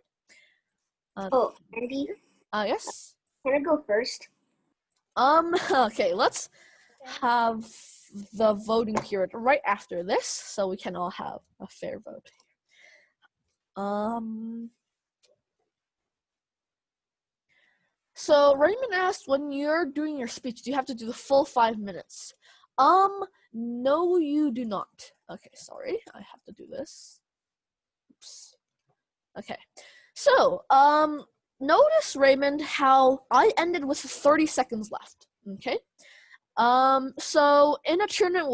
Andy? Yes? Can I go first? Okay, let's have the voting period right after this so we can all have a fair vote. So Raymond asked, when you're doing your speech, do you have to do the full 5 minutes? No, you do not. Okay, sorry, I have to do this. Oops. Okay. So, notice, Raymond, how I ended with 30 seconds left. Okay. So in a tournament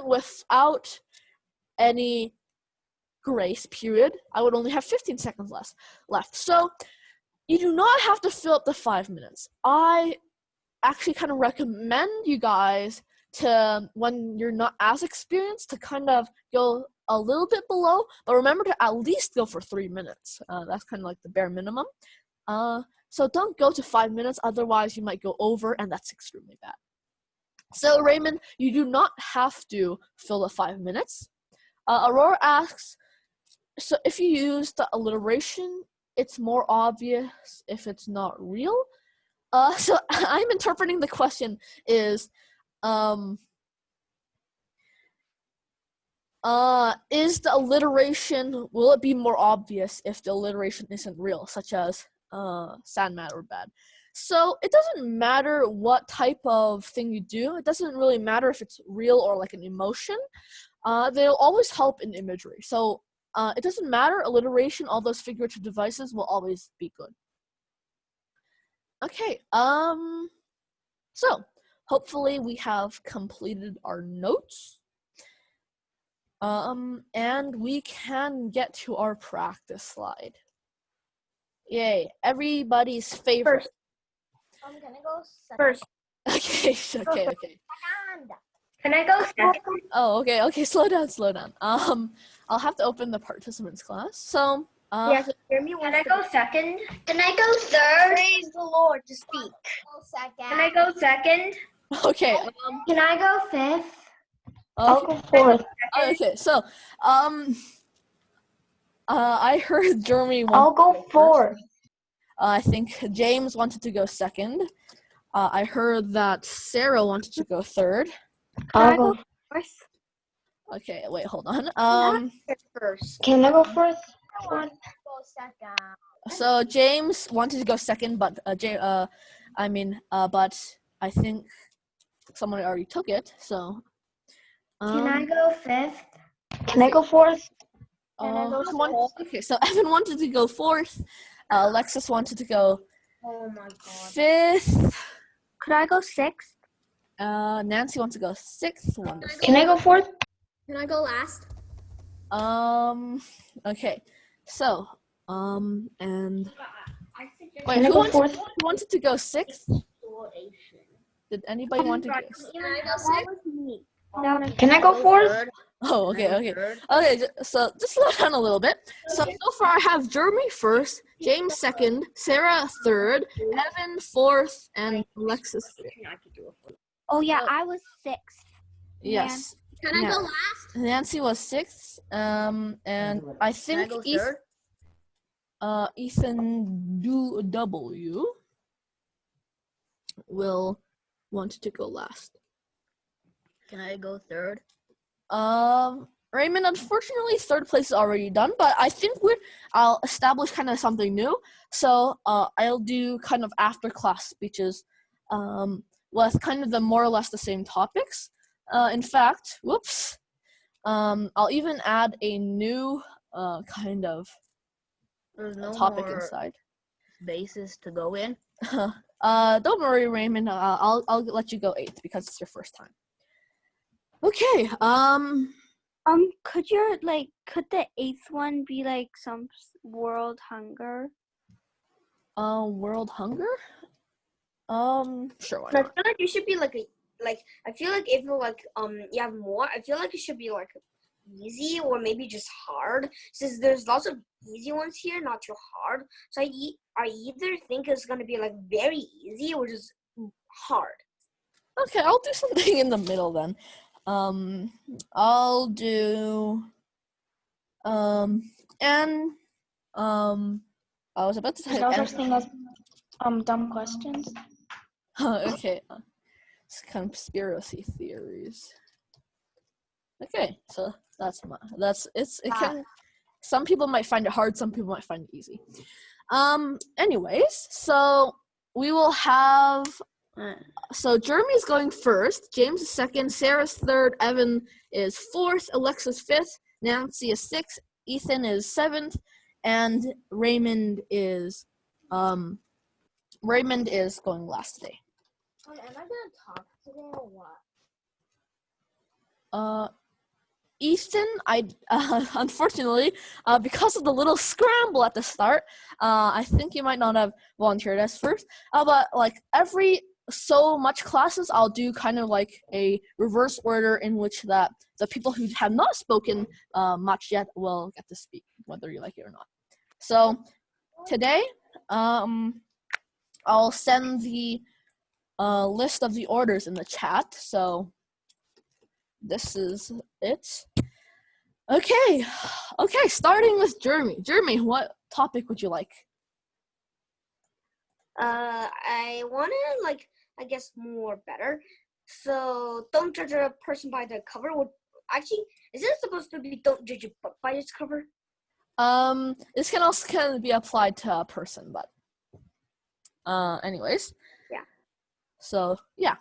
without any grace period, I would only have 15 seconds left. So you do not have to fill up the 5 minutes. I actually kind of recommend you guys to, when you're not as experienced, to kind of go a little bit below, but remember to at least go for 3 minutes. That's kind of like the bare minimum. So don't go to 5 minutes, otherwise you might go over, and that's extremely bad. So Raymond, you do not have to fill the 5 minutes. Aurora asks, so if you use the alliteration, it's more obvious if it's not real. So I'm interpreting the question is the alliteration, will it be more obvious if the alliteration isn't real, such as sad, mad, or bad? So it doesn't matter what type of thing you do. It doesn't really matter if it's real or like an emotion. They'll always help in imagery. So it doesn't matter, alliteration, all those figurative devices will always be good. Okay, so hopefully we have completed our notes. And we can get to our practice slide. Yay, everybody's favorite. I'm gonna go second. First. Okay. Can I go second? Oh, okay, slow down. I'll have to open the participants class. So, Yes, Jeremy wants to go second. Can I go third? Praise the Lord to speak. Go second. Can I go second? okay, Can I go fifth? I'll go fourth. okay, so, I heard Jeremy. I'll go fourth. I think James wanted to go second. I heard that Sarah wanted to go third. I'll go fourth. Okay, wait, hold on. First. Can I go fourth? Go second. So James wanted to go second, but but I think someone already took it. So Can I go fifth? Can I go fourth? Okay, so Evan wanted to go fourth. Alexis wanted to go Oh my God. fifth. Could I go sixth? Nancy wants to go sixth. Wonderful. Can I go fourth? Can I go last? Okay. So, and wait, Can I go fourth? who wanted to go sixth? Did anybody want to go? Can I go sixth? Can I go fourth? Oh, okay. Okay, so just slow down a little bit. So far I have Jeremy first, James second, Sarah third, Evan fourth, and Alexis fifth. Oh yeah, I was sixth. Yes. Can I go last? Nancy was sixth, and I think Ethan W will want to go last. Can I go third? Raymond, unfortunately, third place is already done, but I think I'll establish kind of something new. So I'll do kind of after class speeches with kind of the more or less the same topics. In fact, I'll even add a new kind of topic inside. Bases to go in. Don't worry, Raymond. I'll let you go 8th because it's your first time. Okay. Could the 8th one be like some world hunger? World hunger? Sure. Why I not? feel like it should be like I feel like if you have more, I feel like it should be like easy or maybe just hard. Since there's lots of easy ones here, not too hard. So I either think it's gonna be like very easy or just hard. Okay, I'll do something in the middle then. I'll do I was about to type no such thing as dumb questions. okay. It's conspiracy theories. Okay, so some people might find it hard, some people might find it easy. Anyways, so we will have so Jeremy's going first, James is second, Sarah's third, Evan is fourth, Alexis fifth, Nancy is sixth, Ethan is 7th, and Raymond is going last today. Am I gonna talk today or what? Ethan, unfortunately, because of the little scramble at the start, I think you might not have volunteered as first. But like every so much classes, I'll do kind of like a reverse order in which that the people who have not spoken much yet will get to speak, whether you like it or not. So today, I'll send the list of the orders in the chat. So this is it. Okay, starting with Jeremy. Jeremy, what topic would you like? I want to I guess more better. So don't judge a person by their cover. Actually, is it supposed to be don't judge a book by its cover? This can also kind of be applied to a person, but anyways. Yeah. So yeah.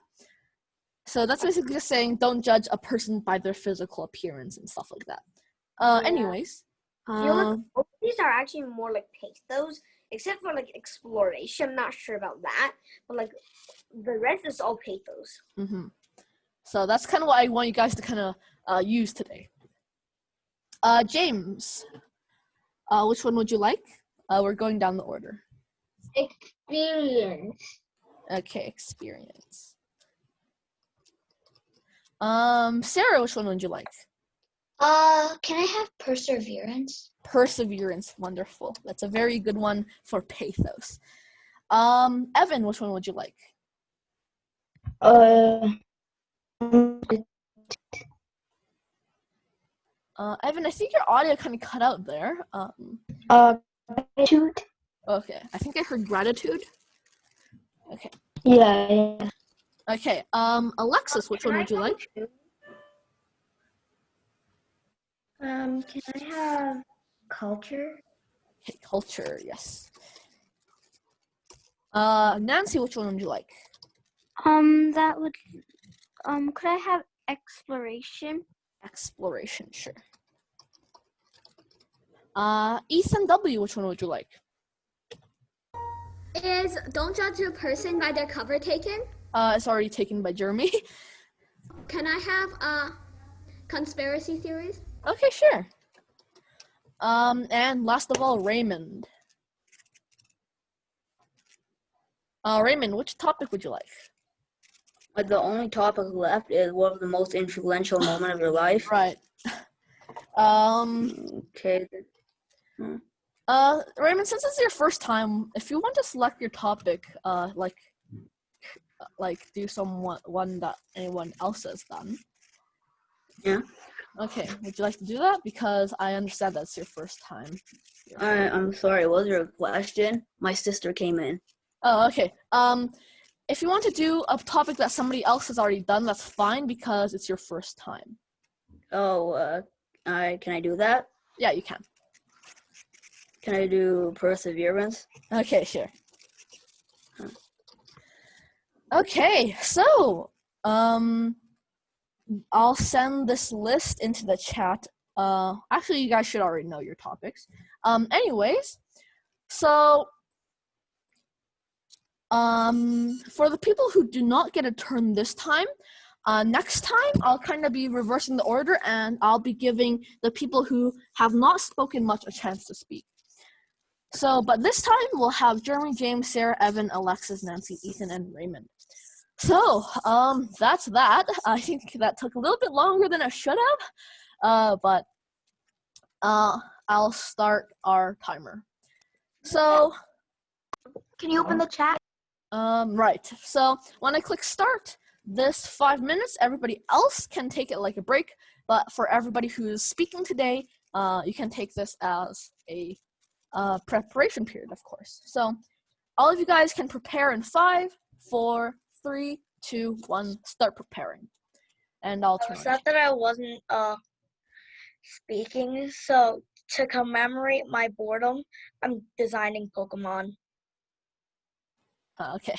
So that's basically just saying don't judge a person by their physical appearance and stuff like that. Anyways. I feel like both of these are actually more like pathos, except for like exploration. I'm not sure about that, but like the rest is all pathos. Mm-hmm. So that's kind of what I want you guys to kind of use today. James, which one would you like? We're going down the order. Experience. Okay, experience. Sarah, which one would you like? Can I have perseverance? Perseverance, wonderful. That's a very good one for pathos. Evan, which one would you like? Evan, I think your audio kind of cut out there. Gratitude. Okay, I think I heard gratitude. Okay. Yeah. Okay. Alexis, which one would you like? Can I have culture? Okay, culture, yes. Nancy, which one would you like? That would, could I have exploration? Exploration, sure. Ethan W, which one would you like? Is don't judge a person by their cover taken? It's already taken by Jeremy. Can I have conspiracy theories? Okay, sure. And last of all, Raymond. Raymond, which topic would you like? The only topic left is what was the most influential moment of your life. Right. Okay. Raymond, since it's your first time, if you want to select your topic, like do one that anyone else has done. Yeah. Okay, would you like to do that? Because I understand that's your first time. I'm sorry, what was your question? My sister came in. Oh, okay. If you want to do a topic that somebody else has already done, that's fine because it's your first time. Oh, can I do that? Yeah, you can. Can I do perseverance? Okay, sure. Okay, so I'll send this list into the chat. Actually, you guys should already know your topics. Anyways, so for the people who do not get a turn this time, next time I'll kind of be reversing the order and I'll be giving the people who have not spoken much a chance to speak. So, but this time we'll have Jeremy, James, Sarah, Evan, Alexis, Nancy, Ethan, and Raymond. So, that's that. I think that took a little bit longer than it should have, but I'll start our timer. So, Can you open the chat? right. So when I click start, this 5 minutes, everybody else can take it like a break, but for everybody who is speaking today, you can take this as a preparation period, of course. So all of you guys can prepare in 5, 4, 3, 2, 1, start preparing. And I'll turn on. Sad that I wasn't speaking, so to commemorate my boredom, I'm designing Pokemon. Okay.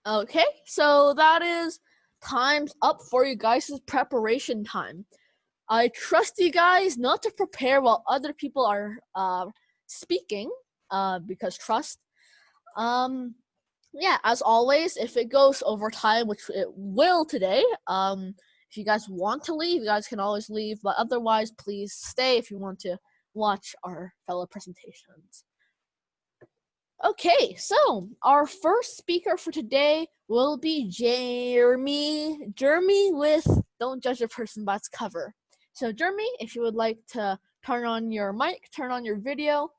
Okay, so that is time's up for you guys' preparation time. I trust you guys not to prepare while other people are speaking, because trust. Yeah, as always, if it goes over time, which it will today, if you guys want to leave, you guys can always leave, but otherwise, please stay if you want to watch our fellow presentations. Okay, so our first speaker for today will be Jeremy. Jeremy with Don't Judge a Person by Its Cover. So Jeremy, if you would like to turn on your mic, turn on your video,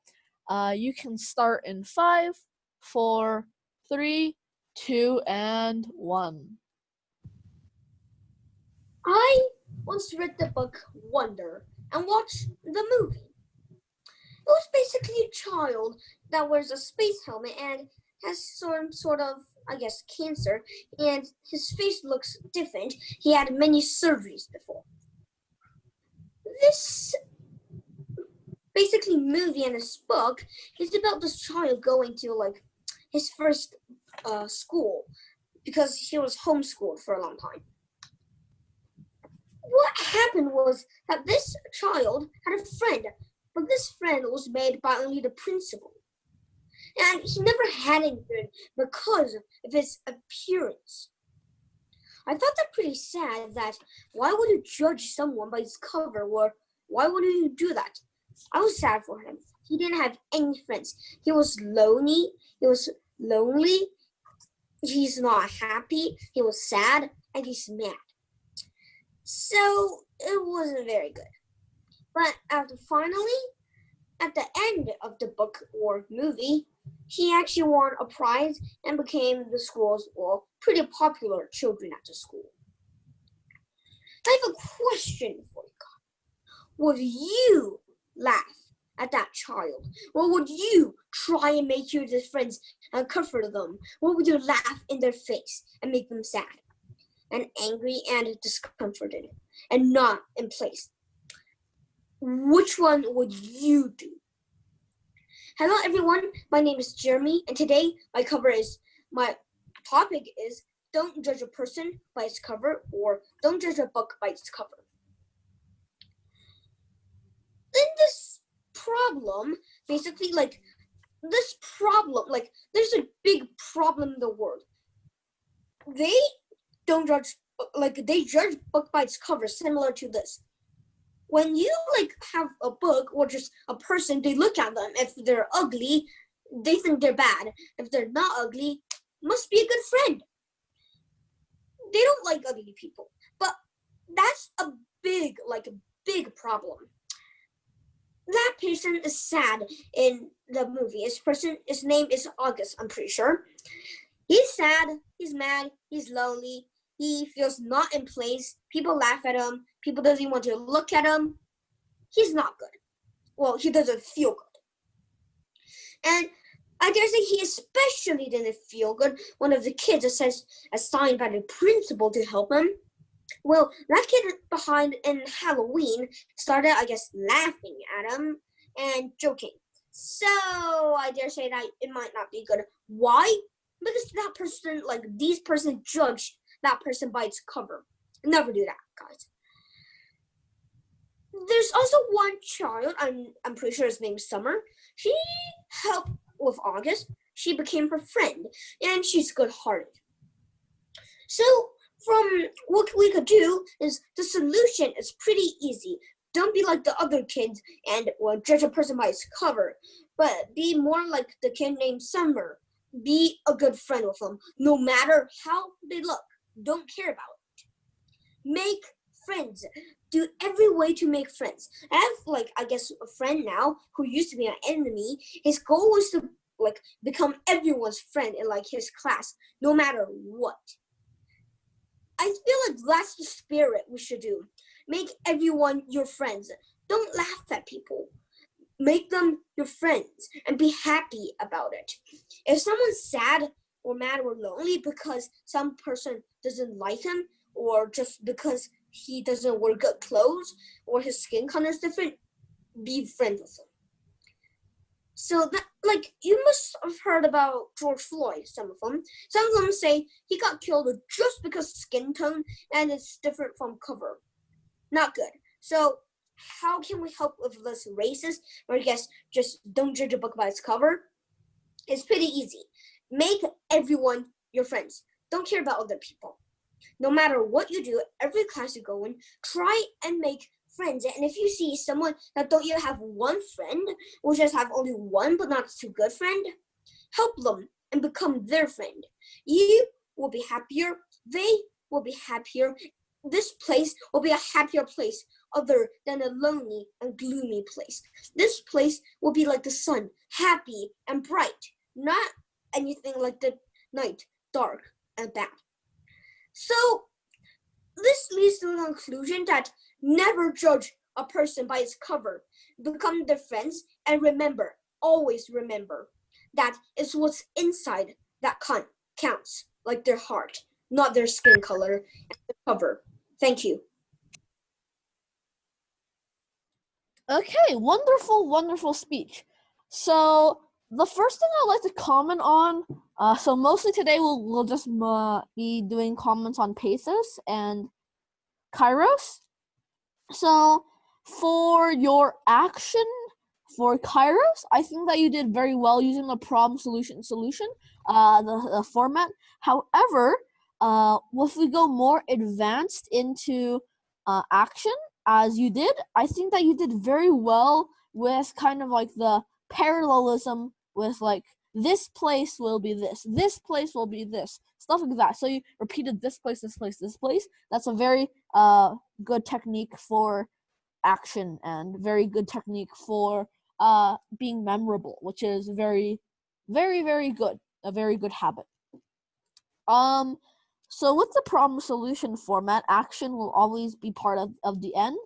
you can start in 5, 4, 3, 2, and 1. I once read the book Wonder and watched the movie. It was basically a child that wears a space helmet and has some sort of, I guess, cancer, and his face looks different. He had many surgeries before. This basically movie and this book is about this child going to like his first school because he was homeschooled for a long time. What happened was that this child had a friend, but this friend was made by only the principal. And he never had anything because of his appearance. I thought that pretty sad that why would you judge someone by his cover, or why would you do that? I was sad for him. He didn't have any friends. He was lonely. He's not happy. He was sad, and he's mad. So it wasn't very good. But finally, at the end of the book or movie, he actually won a prize and became the school's, well, pretty popular children at the school. I have a question for you guys. Would you laugh at that child? Or would you try and make your friends and comfort them? Or would you laugh in their face and make them sad and angry and discomforted and not in place? Which one would you do? Hello everyone, my name is Jeremy, and today my topic is don't judge a person by its cover, or don't judge a book by its cover. In this problem, basically there's a big problem in the world. They don't judge, they judge book by its cover, similar to this. When you have a book or just a person, they look at them. If they're ugly, they think they're bad. If they're not ugly, must be a good friend. They don't like ugly people. But that's a big problem. That person is sad in the movie. His name is August, I'm pretty sure. He's sad, he's mad, he's lonely. He feels not in place. People laugh at him. People doesn't even want to look at him. He's not good. Well, he doesn't feel good. And I dare say he especially didn't feel good. One of the kids assigned by the principal to help him. Well, that kid behind in Halloween started, I guess, laughing at him and joking. So I dare say that it might not be good. Why? Because that person, these person judged that person by its cover. Never do that, guys. There's also one child, I'm pretty sure his name's Summer. She helped with August. She became her friend, and she's good-hearted. So from what we could do is the solution is pretty easy. Don't be like the other kids and judge a person by its cover, but be more like the kid named Summer. Be a good friend with them, no matter how they look. Don't care about it. Make friends. Do every way to make friends. I have I guess a friend now who used to be an enemy. His goal was to become everyone's friend in his class, no matter what. I feel like that's the spirit we should do. Make everyone your friends. Don't laugh at people. Make them your friends and be happy about it. If someone's sad or mad or lonely because some person doesn't like him, or just because he doesn't wear good clothes or his skin color is different, be friends with him. So that, like, you must have heard about George Floyd, some of them say he got killed just because skin tone and it's different from cover. Not good. So how can we help with this racist, or I guess just don't judge a book by its cover? It's pretty easy. Make everyone your friends. Don't care about other people. No matter what you do, every class you go in, try and make friends. And if you see someone that don't even have one friend, or just have only one but not too good friend, help them and become their friend. You will be happier. They will be happier. This place will be a happier place other than a lonely and gloomy place. This place will be like the sun, happy and bright, not anything like the night, dark and bad. So this leads to the conclusion that never judge a person by its cover. Become their friends, and remember, always remember, that it's what's inside that counts, like their heart, not their skin color and the cover. Thank you. Okay, wonderful speech. So the first thing I'd like to comment on, so mostly today we'll just be doing comments on Pathos and Kairos. So for your action for Kairos, I think that you did very well using the problem solution, the format. However, if we go more advanced into action, as you did, I think that you did very well with kind of like the parallelism with like this place will be this place will be this, stuff like that. So you repeated this place, this place, this place. That's a very good technique for action and very good technique for being memorable, which is very good, a very good habit. So with the problem solution format, action will always be part of the end.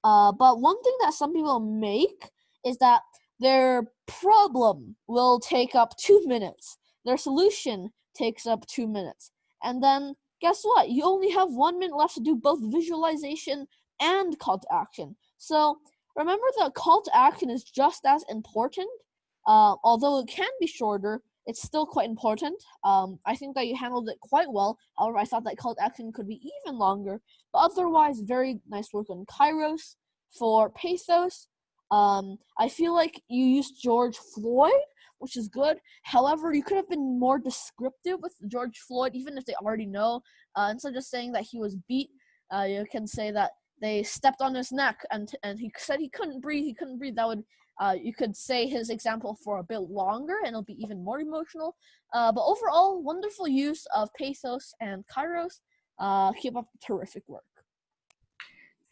But one thing that some people make is that their problem will take up 2 minutes. Their solution takes up 2 minutes. And then guess what? You only have 1 minute left to do both visualization and call to action. So remember that call to action is just as important. Although it can be shorter, it's still quite important. I think that you handled it quite well. However, I thought that call to action could be even longer. But otherwise, very nice work on Kairos. For Pathos, I feel like you used George Floyd, which is good. However, you could have been more descriptive with George Floyd, even if they already know. Instead of just saying that he was beat, you can say that they stepped on his neck and he said he couldn't breathe. That would you could say his example for a bit longer and it'll be even more emotional. But overall, wonderful use of Pathos and Kairos. Keep up the terrific work.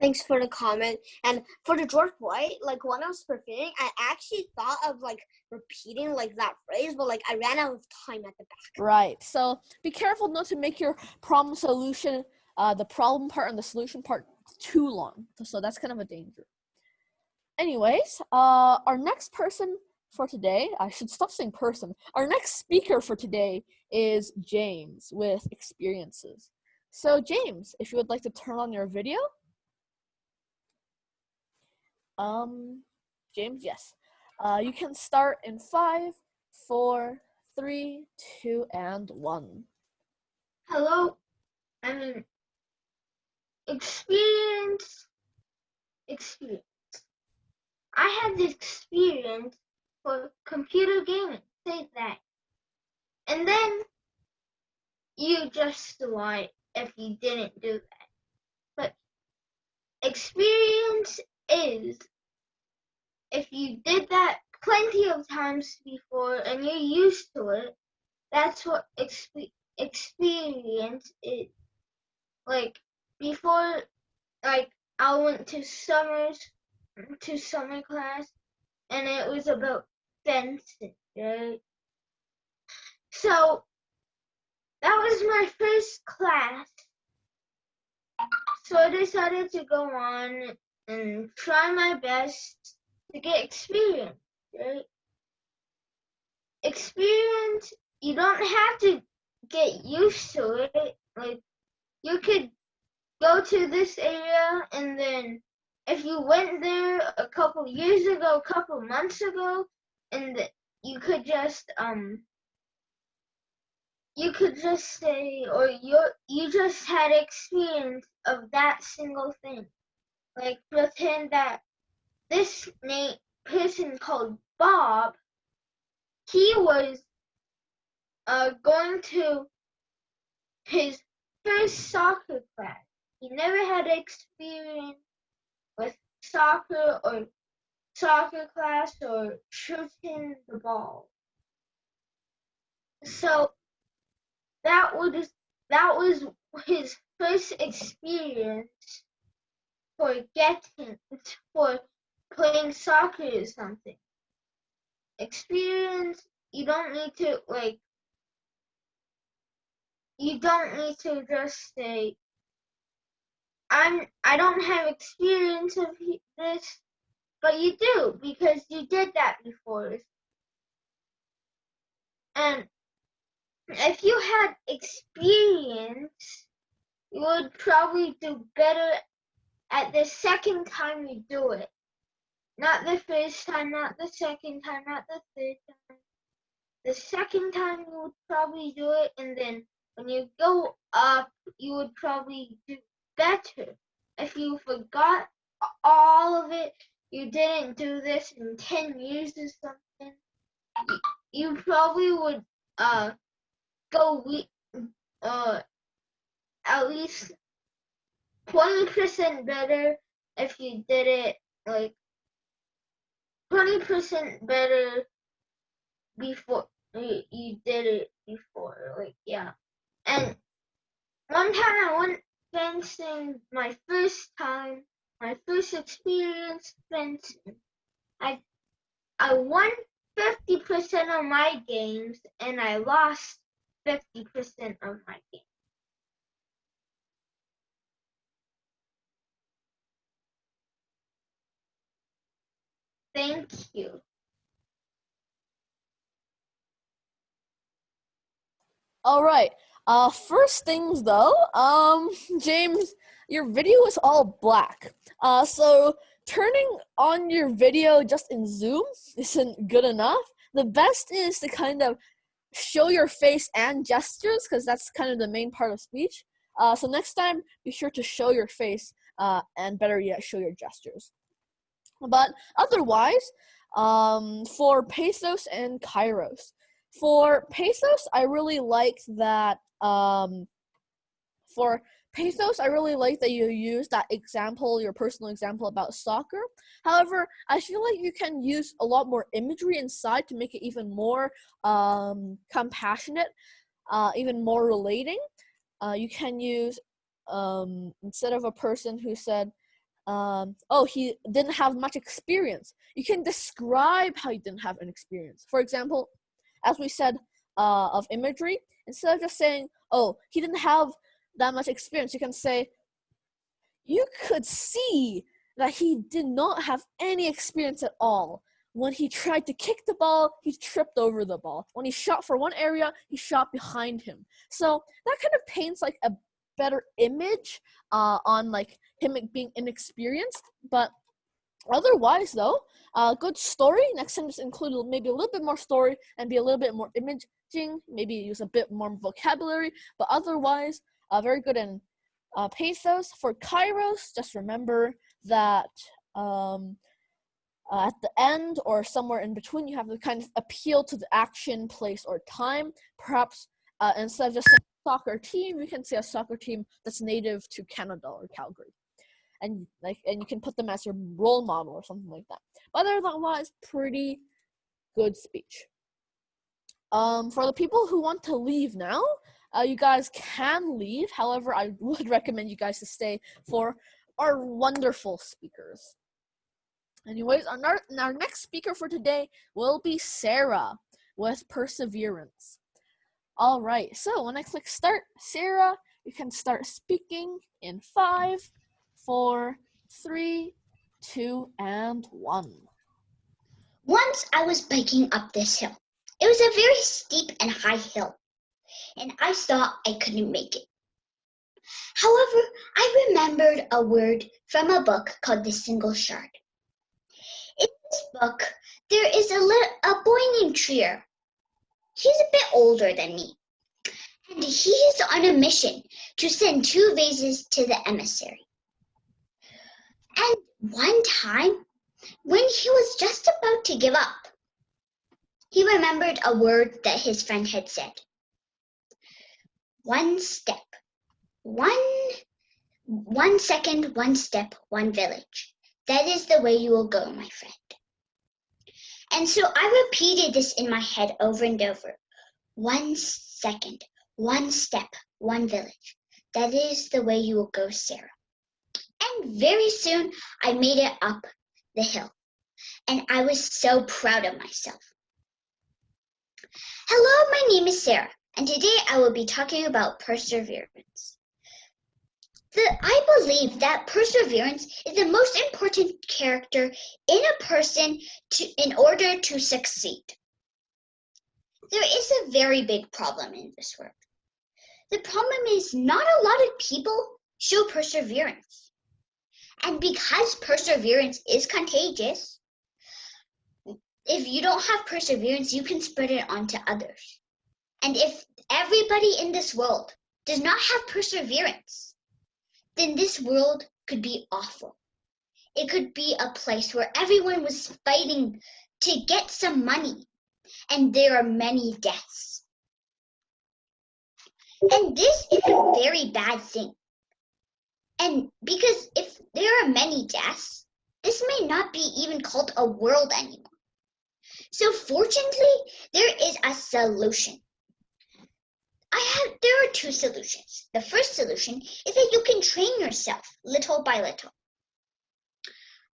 Thanks for the comment. And for the George Floyd, like when I was preparing, I actually thought of like repeating like that phrase, but like I ran out of time at the back. Right. So be careful not to make your problem solution, the problem part and the solution part too long. So that's kind of a danger. Anyways, our next person for today, I should stop saying person. Our next speaker for today is James with experiences. So James, if you would like to turn on your video. James, yes. You can start in 5, 4, 3, 2, and 1. Hello, I'm experience. I had this experience for computer gaming. Say that. And then you just lie if you didn't do that. But experience is if you did that plenty of times before and you're used to it, that's what experience is. Like before, like I went to summer class and it was about fencing, right? So that was my first class. So I decided to go on and try my best to get experience, right? Experience, you don't have to get used to it. Like, you could go to this area and then if you went there a couple years ago, a couple months ago, and you could just say, or you just had experience of that single thing. Like pretend that this person called Bob, he was going to his first soccer class. He never had experience with soccer or soccer class or shooting the ball. So that was his first experience for playing soccer or something. Experience, you don't need to just say I don't have experience of this, but you do because you did that before. And if you had experience, you would probably do better at the second time you do it. Not the first time, not the second time, not the third time. The second time you would probably do it, and then when you go up, you would probably do better. If you forgot all of it, you didn't do this in 10 years or something, you probably would go at least 20% better if you did it like 20% better before you did it before. Like, yeah. And one time I went fencing, my first experience fencing. I won 50% of my games and I lost 50% of my games. Thank you. All right. First things though, James, your video is all black. So turning on your video just in Zoom isn't good enough. The best is to kind of show your face and gestures, because that's kind of the main part of speech. So next time, be sure to show your face, and better yet, show your gestures. But otherwise, for Pesos and Kairos. For Pesos, I really like that. For Pesos, I really like that you use that example, your personal example about soccer. However, I feel like you can use a lot more imagery inside to make it even more compassionate, even more relating. You can use, instead of a person who said, oh, he didn't have much experience, you can describe how he didn't have an experience. For example, as we said, of imagery, instead of just saying, oh, he didn't have that much experience, you can say, you could see that he did not have any experience at all. When he tried to kick the ball, he tripped over the ball. When he shot for one area, he shot behind him. So that kind of paints like a better image on like him being inexperienced. But otherwise though, good story. Next time just include maybe a little bit more story and be a little bit more imaging, maybe use a bit more vocabulary, but otherwise very good in Pesos. For Kairos, just remember that at the end or somewhere in between, you have to kind of appeal to the action, place, or time. Perhaps instead of just saying soccer team, you can say a soccer team that's native to Canada or Calgary, and you can put them as your role model or something like that. But otherwise, pretty good speech. For the people who want to leave now, you guys can leave. However, I would recommend you guys to stay for our wonderful speakers. Anyways, our next speaker for today will be Sarah with Perseverance. All right, so when I click start, Sarah, you can start speaking in 5, 4, 3, 2, and 1. Once I was biking up this hill. It was a very steep and high hill, and I thought I couldn't make it. However, I remembered a word from a book called The Single Shard. In this book, there is a boy named Trier. He's a bit older than me, and he is on a mission to send 2 vases to the emissary. And one time, when he was just about to give up, he remembered a word that his friend had said. 1 step, 1 second, 1 step, 1 village. That is the way you will go, my friend. And so I repeated this in my head over and over. 1 second, 1 step, 1 village. That is the way you will go, Sarah. And very soon I made it up the hill. And I was so proud of myself. Hello, my name is Sarah. And today I will be talking about perseverance. I believe that perseverance is the most important character in a person in order to succeed. There is a very big problem in this world. The problem is not a lot of people show perseverance. And because perseverance is contagious, if you don't have perseverance, you can spread it onto others. And if everybody in this world does not have perseverance, then this world could be awful. It could be a place where everyone was fighting to get some money, and there are many deaths. And this is a very bad thing. And because if there are many deaths, this may not be even called a world anymore. So fortunately, there is a solution. There are 2 solutions. The first solution is that you can train yourself little by little.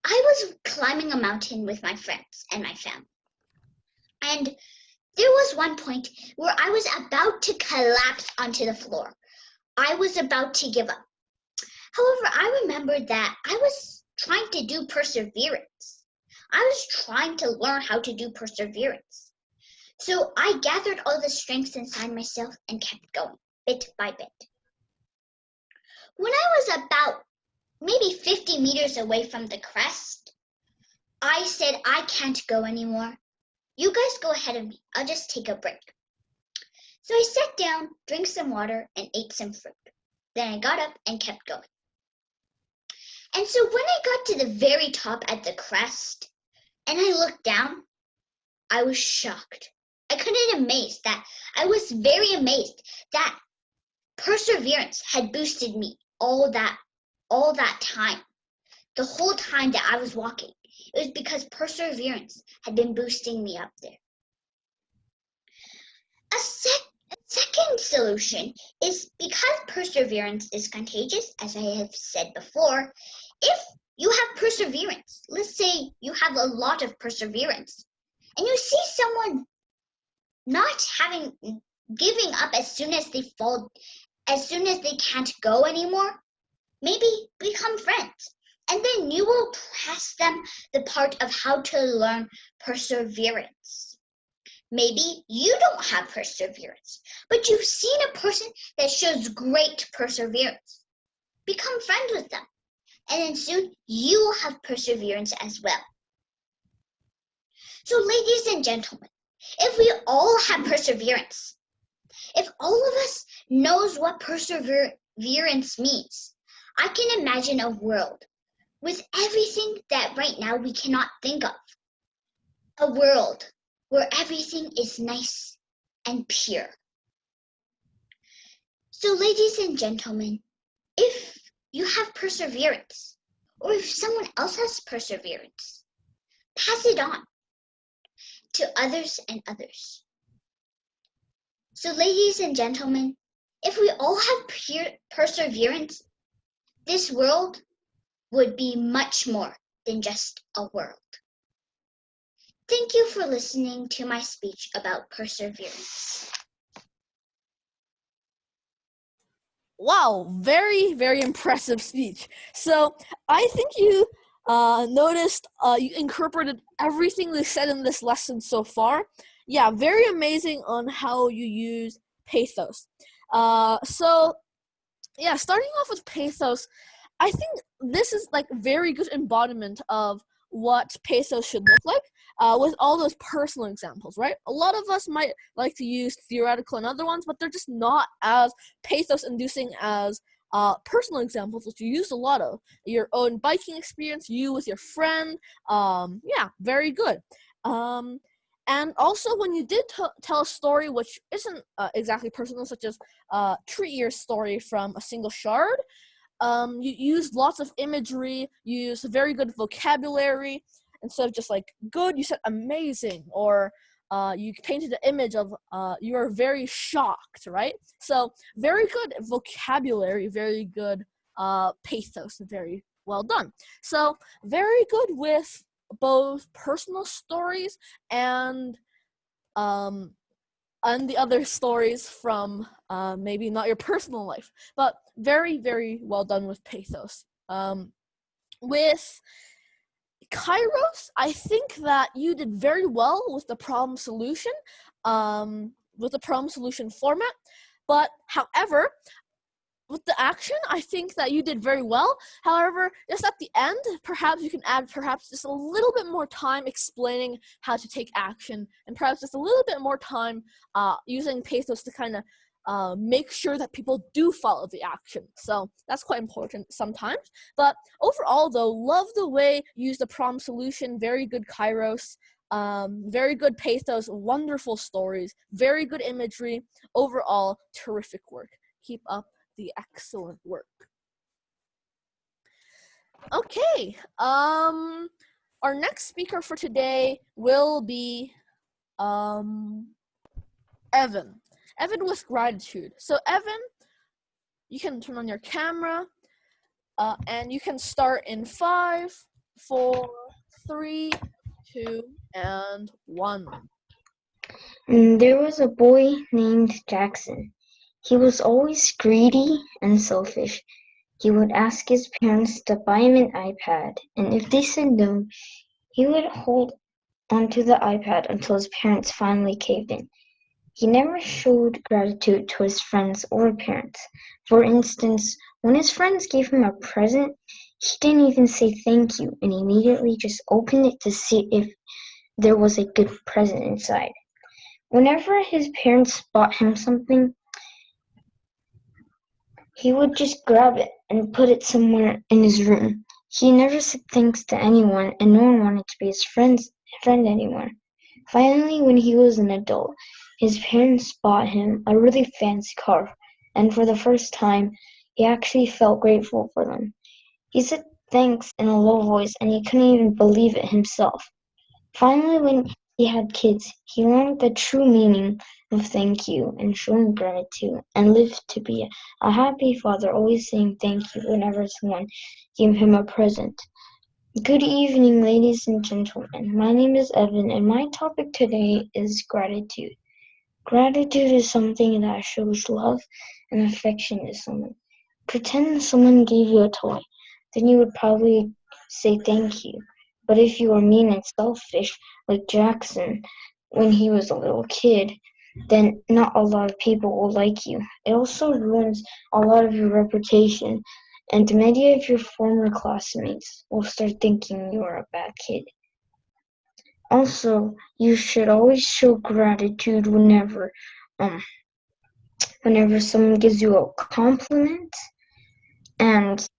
I was climbing a mountain with my friends and my family. And there was one point where I was about to collapse onto the floor. I was about to give up. However, I remembered that I was trying to do perseverance. I was trying to learn how to do perseverance. So I gathered all the strength inside myself and kept going, bit by bit. When I was about maybe 50 meters away from the crest, I said, I can't go anymore. You guys go ahead of me. I'll just take a break. So I sat down, drank some water, and ate some fruit. Then I got up and kept going. And so when I got to the very top at the crest, and I looked down, I was shocked. I was very amazed that perseverance had boosted me all that time. The whole time that I was walking. It was because perseverance had been boosting me up there. A second solution is because perseverance is contagious, as I have said before, if you have perseverance, let's say you have a lot of perseverance, and you see someone giving up as soon as they fall, as soon as they can't go anymore, maybe become friends. And then you will pass them the part of how to learn perseverance. Maybe you don't have perseverance, but you've seen a person that shows great perseverance. Become friends with them, and then soon you will have perseverance as well. So ladies and gentlemen, if we all have perseverance, if all of us knows what perseverance means, I can imagine a world with everything that right now we cannot think of. A world where everything is nice and pure. So ladies and gentlemen, if you have perseverance, or if someone else has perseverance, pass it on to others and others. So ladies and gentlemen, if we all have perseverance, this world would be much more than just a world. Thank you for listening to my speech about perseverance. Wow, very, very impressive speech. So I think you noticed you incorporated everything they said in this lesson so far. Yeah, very amazing on how you use pathos. So yeah, starting off with pathos, I think this is like very good embodiment of what pathos should look like. with all those personal examples, right? A lot of us might like to use theoretical and other ones, but they're just not as pathos-inducing as personal examples, which you use a lot of. Your own biking experience, you with your friend. Yeah, very good. And also, when you did tell a story which isn't exactly personal, such as Treat Your story from a single shard, you used lots of imagery, you used very good vocabulary. Instead of just like good, you said amazing, or you painted an image of you are very shocked, right? So very good vocabulary, very good pathos, very well done. So very good with both personal stories and the other stories from maybe not your personal life, but very, very well done with pathos. With Kairos, I think that you did very well with the problem solution, format. But however, with the action, I think that you did very well. However, just at the end, perhaps you can add just a little bit more time explaining how to take action, and perhaps just a little bit more time using pathos to kind of make sure that people do follow the action. So that's quite important sometimes. But overall, though, love the way you use the problem solution. Very good Kairos. Very good pathos. Wonderful stories. Very good imagery. Overall, terrific work. Keep up the excellent work. Okay. Our next speaker for today will be Evan. Evan with gratitude. So Evan, you can turn on your camera, and you can start in 5, 4, 3, 2, and 1. There was a boy named Jackson. He was always greedy and selfish. He would ask his parents to buy him an iPad, and if they said no, he would hold onto the iPad until his parents finally caved in. He never showed gratitude to his friends or parents. For instance, when his friends gave him a present, he didn't even say thank you and immediately just opened it to see if there was a good present inside. Whenever his parents bought him something, he would just grab it and put it somewhere in his room. He never said thanks to anyone, and no one wanted to be his friend anymore. Finally, when he was an adult, his parents bought him a really fancy car, and for the first time, he actually felt grateful for them. He said thanks in a low voice, and he couldn't even believe it himself. Finally, when he had kids, he learned the true meaning of thank you and showing gratitude, and lived to be a happy father, always saying thank you whenever someone gave him a present. Good evening, ladies and gentlemen. My name is Evan, and my topic today is gratitude. Gratitude is something that shows love and affection to someone. Pretend someone gave you a toy, then you would probably say thank you. But if you are mean and selfish, like Jackson, when he was a little kid, then not a lot of people will like you. It also ruins a lot of your reputation, and many of your former classmates will start thinking you are a bad kid. Also, you should always show gratitude whenever someone gives you a compliment, and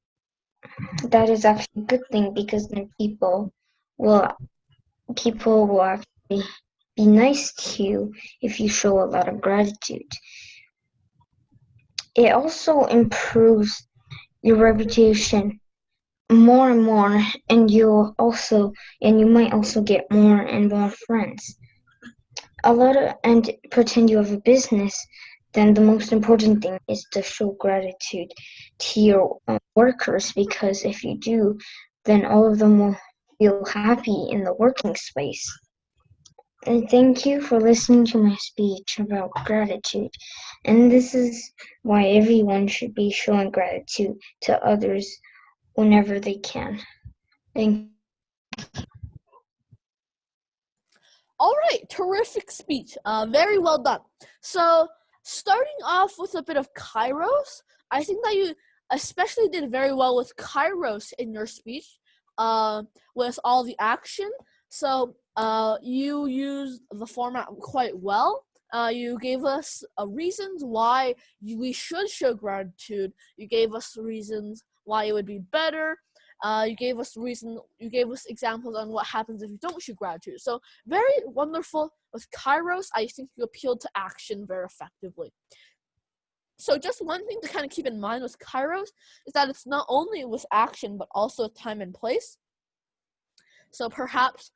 that is actually a good thing because then people will actually be nice to you if you show a lot of gratitude. It also improves your reputation more and more, and you might also get more and more friends. And pretend you have a business, then the most important thing is to show gratitude to your workers, because if you do, then all of them will feel happy in the working space. And thank you for listening to my speech about gratitude. And this is why everyone should be showing gratitude to others whenever they can. Thank you. All right, terrific speech. Very well done. So, starting off with a bit of Kairos, I think that you especially did very well with Kairos in your speech, with all the action. So you used the format quite well. You gave us reasons why we should show gratitude. You gave us reasons why it would be better. You gave us examples on what happens if you don't show gratitude. So very wonderful. With Kairos, I think you appealed to action very effectively. So just one thing to kind of keep in mind with Kairos is that it's not only with action, but also time and place. So perhaps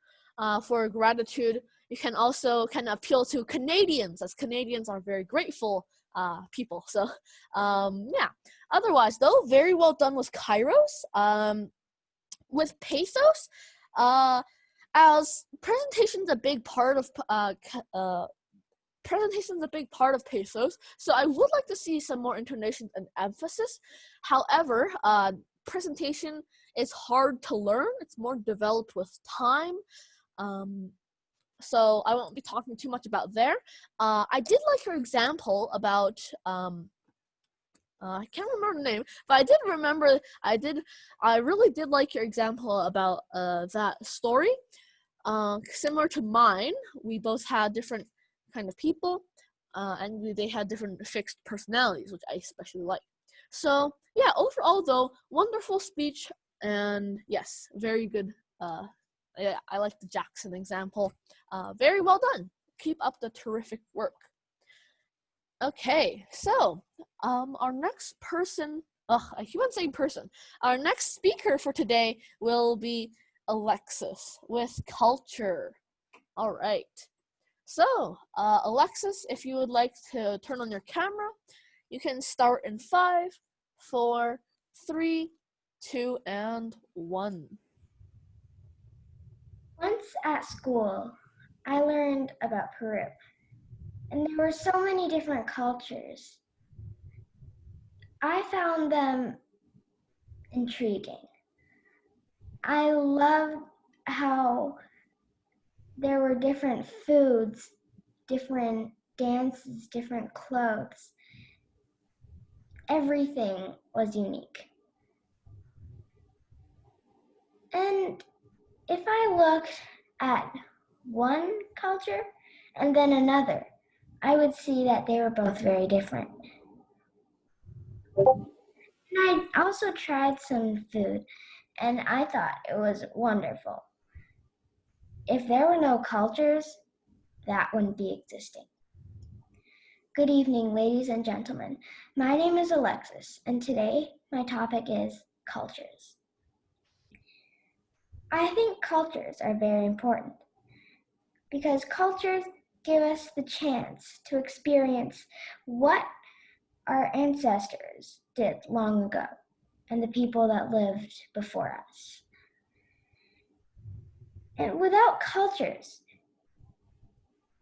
for gratitude, you can also kind of appeal to Canadians, as Canadians are very grateful people. So yeah, otherwise though, very well done with Kairos. With Pesos, as presentation's a big part of Pesos, so I would like to see some more intonation and emphasis. However, presentation is hard to learn. It's more developed with time. So I won't be talking too much about there. I did like your example about I can't remember the name, but I did remember. I really did like your example about that story. Similar to mine, we both had different kind of people, and they had different fixed personalities, which I especially like. So yeah, overall though, wonderful speech, and yes, very good. Yeah, I like the Jackson example. Very well done. Keep up the terrific work. Okay, so our next person, I keep on saying person. Our next speaker for today will be Alexis with culture. All right. So, Alexis, if you would like to turn on your camera, you can start in 5, 4, 3, 2, and 1. Once at school, I learned about Peru, and there were so many different cultures. I found them intriguing. I loved how there were different foods, different dances, different clothes. Everything was unique. And if I looked at one culture and then another, I would see that they were both very different. And I also tried some food, and I thought it was wonderful. If there were no cultures, that wouldn't be existing. Good evening, ladies and gentlemen. My name is Alexis, and today my topic is cultures. I think cultures are very important because cultures give us the chance to experience what our ancestors did long ago and the people that lived before us. And without cultures,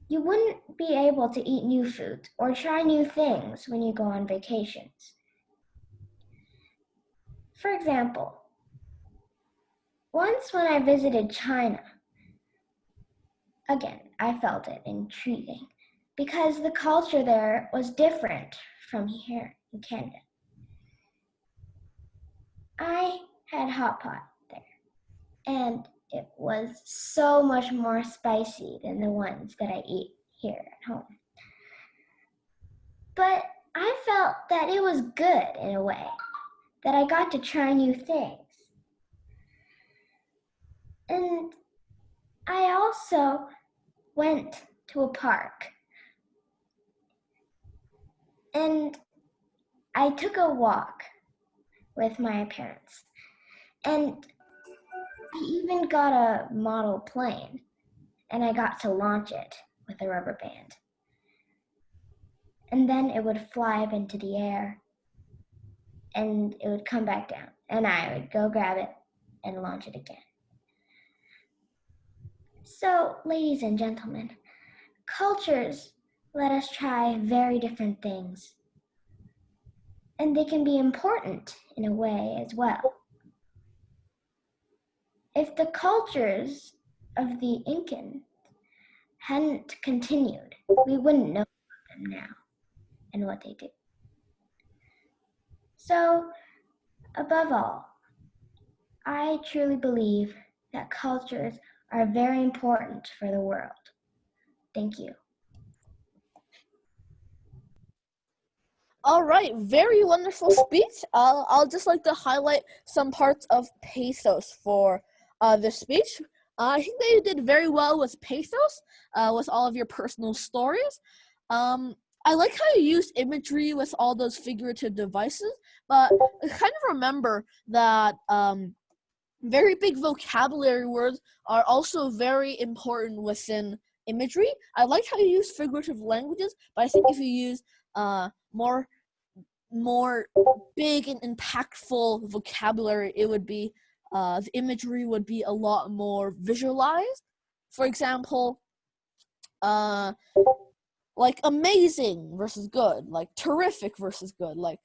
you wouldn't be able to eat new foods or try new things when you go on vacations. For example, once when I visited China, again, I felt it intriguing because the culture there was different from here in Canada. I had hot pot there, and it was so much more spicy than the ones that I eat here at home. But I felt that it was good in a way, that I got to try new things. And I also went to a park, and I took a walk with my parents, and I even got a model plane, and I got to launch it with a rubber band. And then it would fly up into the air, and it would come back down, and I would go grab it and launch it again. So, ladies and gentlemen, cultures let us try very different things, and they can be important in a way as well. If the cultures of the Incans hadn't continued, we wouldn't know them now and what they did. So, above all, I truly believe that cultures are very important for the world. Thank you. All right, very wonderful speech. I'll just like to highlight some parts of pathos for this speech. I think that you did very well with pathos, with all of your personal stories. I like how you used imagery with all those figurative devices, but I kind of remember that very big vocabulary words are also very important within imagery. I like how you use figurative languages, but I think if you use more big and impactful vocabulary, it would be the imagery would be a lot more visualized. For example, like amazing versus good, like terrific versus good, like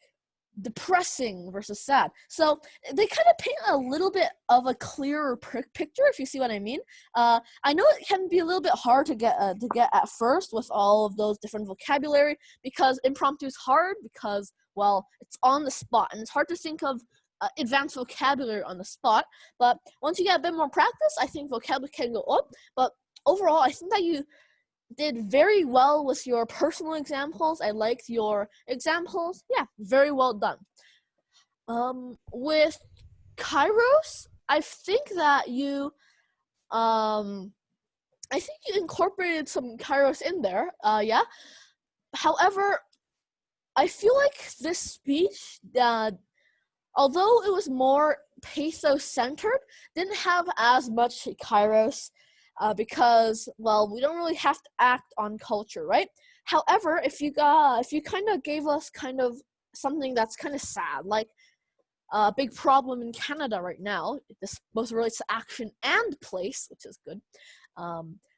depressing versus sad. So they kind of paint a little bit of a clearer picture, if you see what I mean. I know it can be a little bit hard to get at first with all of those different vocabulary, because impromptu is hard because, well, it's on the spot and it's hard to think of advanced vocabulary on the spot. But once you get a bit more practice, I think vocabulary can go up. But overall, I think that you did very well with your personal examples. I liked your examples. Yeah, very well done. With Kairos, I think that you incorporated some Kairos in there. Yeah. However, I feel like this speech, although it was more pathos centered, didn't have as much Kairos. Because, well, we don't really have to act on culture, right? However, if you kind of gave us kind of something that's kind of sad, like a big problem in Canada right now, this both relates to action and place, which is good,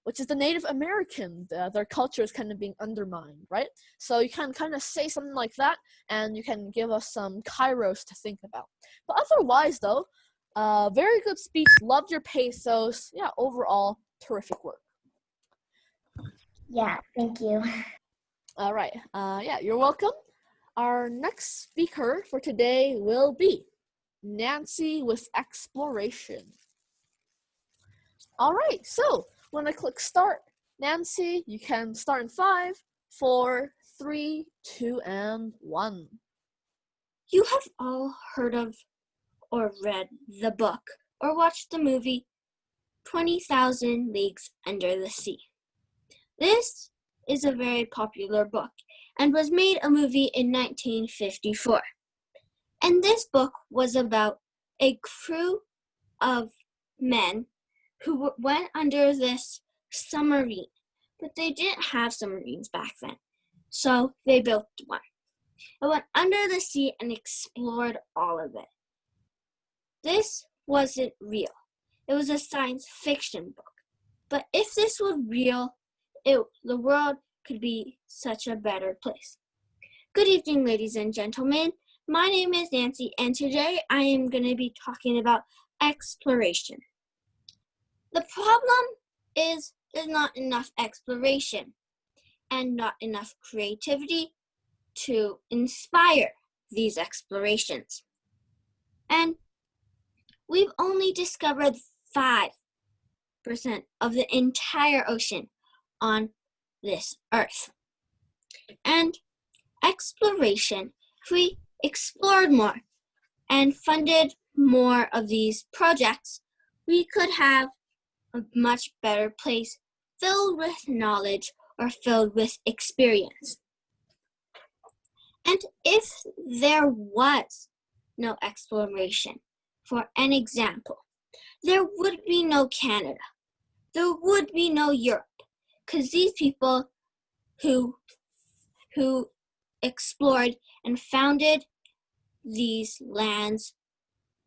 which is the Native American. Their culture is kind of being undermined, right? So you can kind of say something like that, and you can give us some Kairos to think about. But otherwise, though, very good speech. Loved your pathos. Yeah, overall, terrific work. Yeah, thank you. All right. Yeah, you're welcome. Our next speaker for today will be Nancy with exploration. All right. So when I click start, Nancy, you can start in 5, 4, 3, 2, and 1. You have all heard of or read the book or watched the movie 20,000 Leagues Under the Sea. This is a very popular book and was made a movie in 1954. And this book was about a crew of men who went under this submarine, but they didn't have submarines back then, so they built one. It went under the sea and explored all of it. This wasn't real. It was a science fiction book. But if this was real, the world could be such a better place. Good evening, ladies and gentlemen. My name is Nancy, and today I am going to be talking about exploration. The problem is there's not enough exploration and not enough creativity to inspire these explorations. And we've only discovered 5% of the entire ocean on this earth. And exploration, if we explored more and funded more of these projects, we could have a much better place filled with knowledge or filled with experience. And if there was no exploration, for an example, there would be no Canada. There would be no Europe, because these people who explored and founded these lands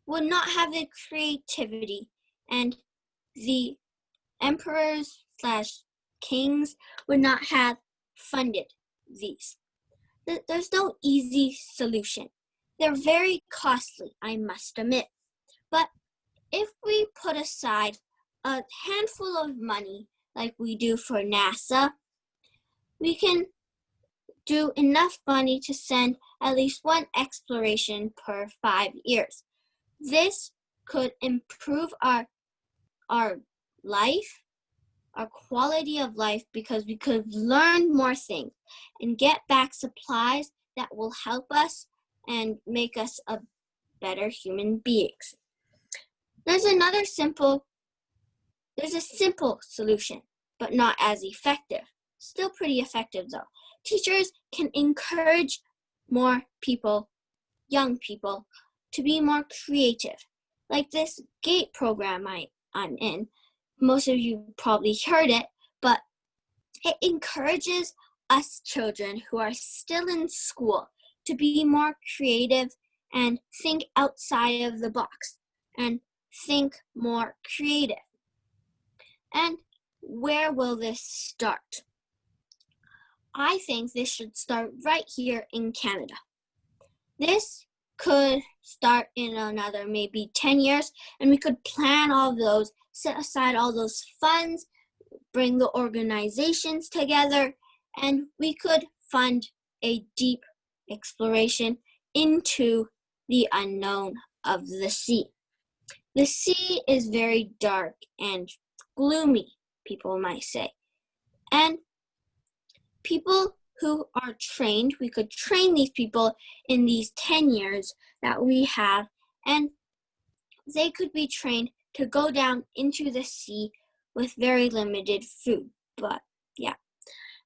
would not have the creativity, and the emperors / kings would not have funded these. There's no easy solution. They're very costly, I must admit. But if we put aside a handful of money like we do for NASA, we can do enough money to send at least one exploration per 5 years. This could improve our life, our quality of life, because we could learn more things and get back supplies that will help us and make us a better human beings. There's a simple solution, but not as effective. Still pretty effective though. Teachers can encourage more people, young people, to be more creative. Like this GATE program I'm in. Most of you probably heard it, but it encourages us children who are still in school to be more creative and think outside of the box and think more creative. And where will this start? I think this should start right here in Canada. This could start in another maybe 10 years, and we could plan all those, set aside all those funds, bring the organizations together, and we could fund a deep exploration into the unknown of the sea. The sea is very dark and gloomy, people might say. And people who are trained, we could train these people in these 10 years that we have, and they could be trained to go down into the sea with very limited food. But yeah,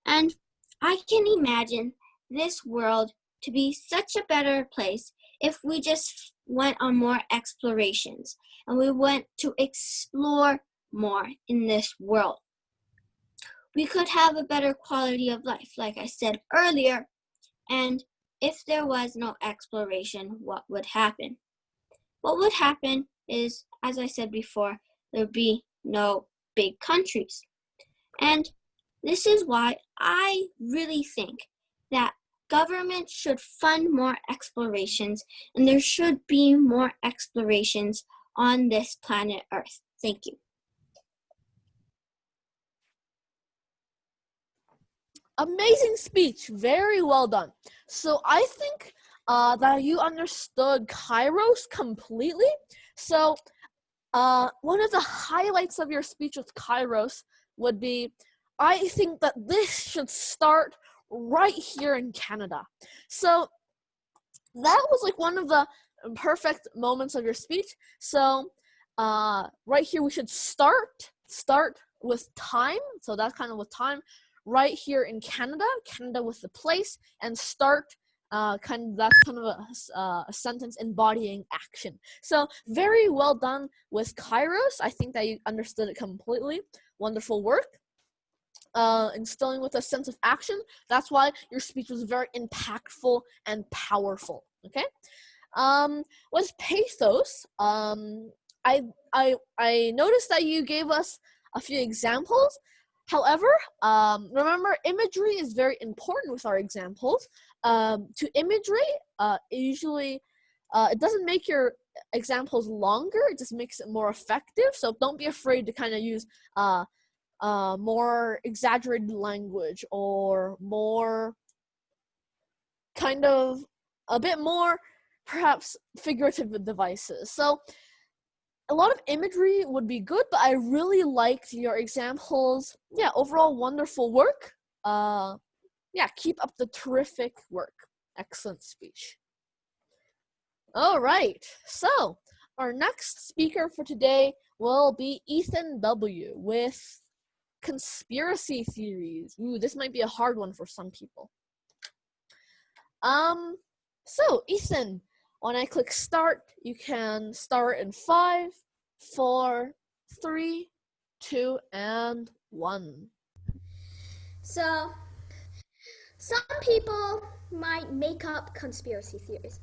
and I can imagine this world to be such a better place if we just went on more explorations and we went to explore more in this world. We could have a better quality of life, like I said earlier, and if there was no exploration, what would happen? What would happen is, as I said before, there'd be no big countries. And this is why I really think that government should fund more explorations, and there should be more explorations on this planet Earth. Thank you. Amazing speech. Very well done. So I think that you understood Kairos completely. So one of the highlights of your speech with Kairos would be, I think that this should start right here in Canada. So that was like one of the perfect moments of your speech. So right here we should start with time. So that's kind of with time. Right here in Canada with the place, and start that's kind of a sentence embodying action. So very well done with Kairos. I think that you understood it completely. Wonderful work. Instilling with a sense of action. That's why your speech was very impactful and powerful. Okay. With pathos, I noticed that you gave us a few examples. However, remember, imagery is very important with our examples. To imagery, usually it doesn't make your examples longer, it just makes it more effective. So don't be afraid to kind of use more exaggerated language, or more kind of a bit more perhaps figurative devices. So a lot of imagery would be good, but I really liked your examples. Yeah, overall wonderful work. Yeah, keep up the terrific work. Excellent speech. All right, so our next speaker for today will be Ethan W. with conspiracy theories. Ooh, this might be a hard one for some people. So Ethan, when I click start, you can start in 5, 4, 3, 2, and 1. So, some people might make up conspiracy theories.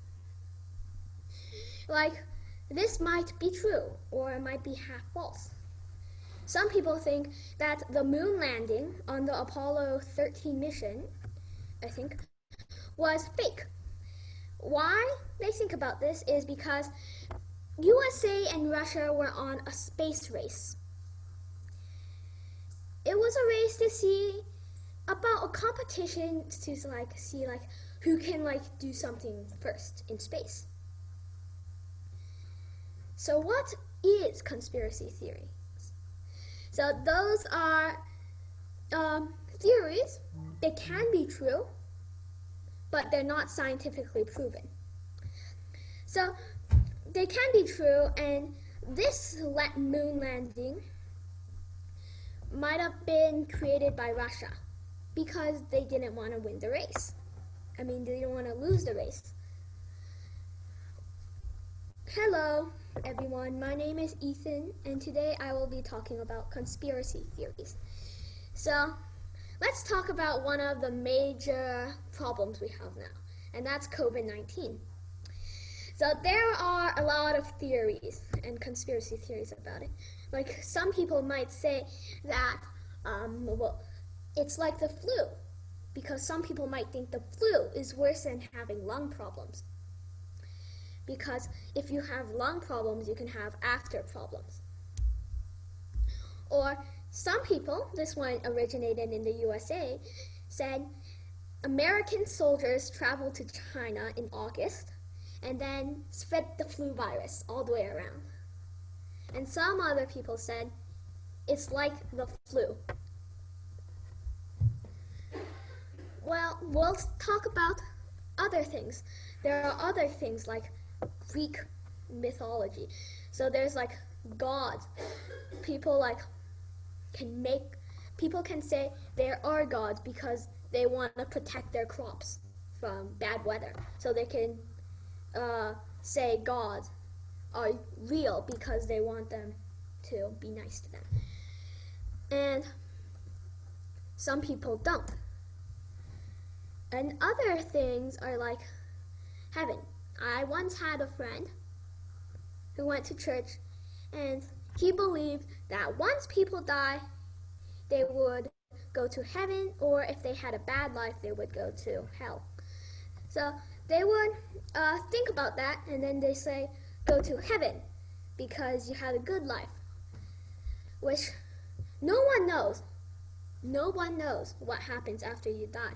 Like, this might be true, or it might be half false. Some people think that the moon landing on the Apollo 13 mission, I think, was fake. Why they think about this is because USA and Russia were on a space race. It was a race to see about a competition to see who can do something first in space. So what is conspiracy theory? So those are theories. They can be true, but they're not scientifically proven. So they can be true, and this moon landing might have been created by Russia because they didn't want to win the race. I mean, they didn't want to lose the race. Hello, everyone. My name is Ethan, and today I will be talking about conspiracy theories. So, let's talk about one of the major problems we have now, and that's COVID-19. So there are a lot of theories and conspiracy theories about it. Like some people might say that, it's like the flu, because some people might think the flu is worse than having lung problems. Because if you have lung problems, you can have after problems. Or some people, this one originated in the USA, said American soldiers traveled to China in August and then spread the flu virus all the way around. And some other people said it's like the flu. Well, we'll talk about other things. There are other things like Greek mythology. So there's like gods. People can say there are gods because they want to protect their crops from bad weather. So they can say gods are real because they want them to be nice to them. And some people don't. And other things are like heaven. I once had a friend who went to church, and he believed that once people die, they would go to heaven, or if they had a bad life, they would go to hell. So they would think about that, and then they say, go to heaven because you had a good life, which no one knows. No one knows what happens after you die.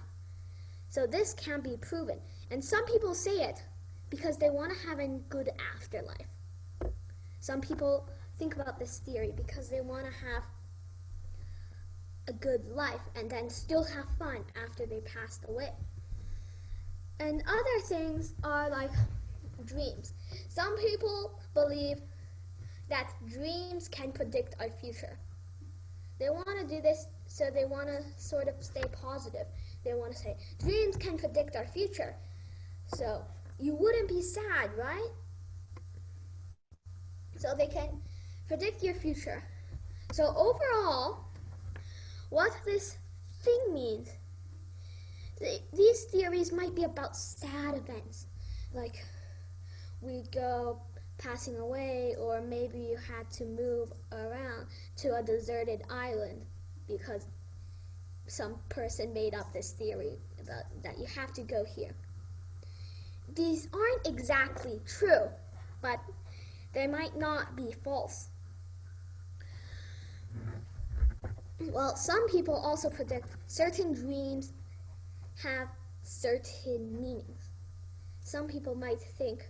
So this can't be proven. And some people say it because they want to have a good afterlife. Some people think about this theory because they want to have a good life and then still have fun after they passed away. And other things are like dreams. Some people believe that dreams can predict our future. They want to do this, so they want to sort of stay positive. They want to say, dreams can predict our future. So you wouldn't be sad, right? So they can predict your future. So overall, what this thing means, these theories might be about sad events, like we go passing away, or maybe you had to move around to a deserted island because some person made up this theory about that you have to go here. These aren't exactly true, but they might not be false. Well, some people also predict certain dreams have certain meanings. Some people might think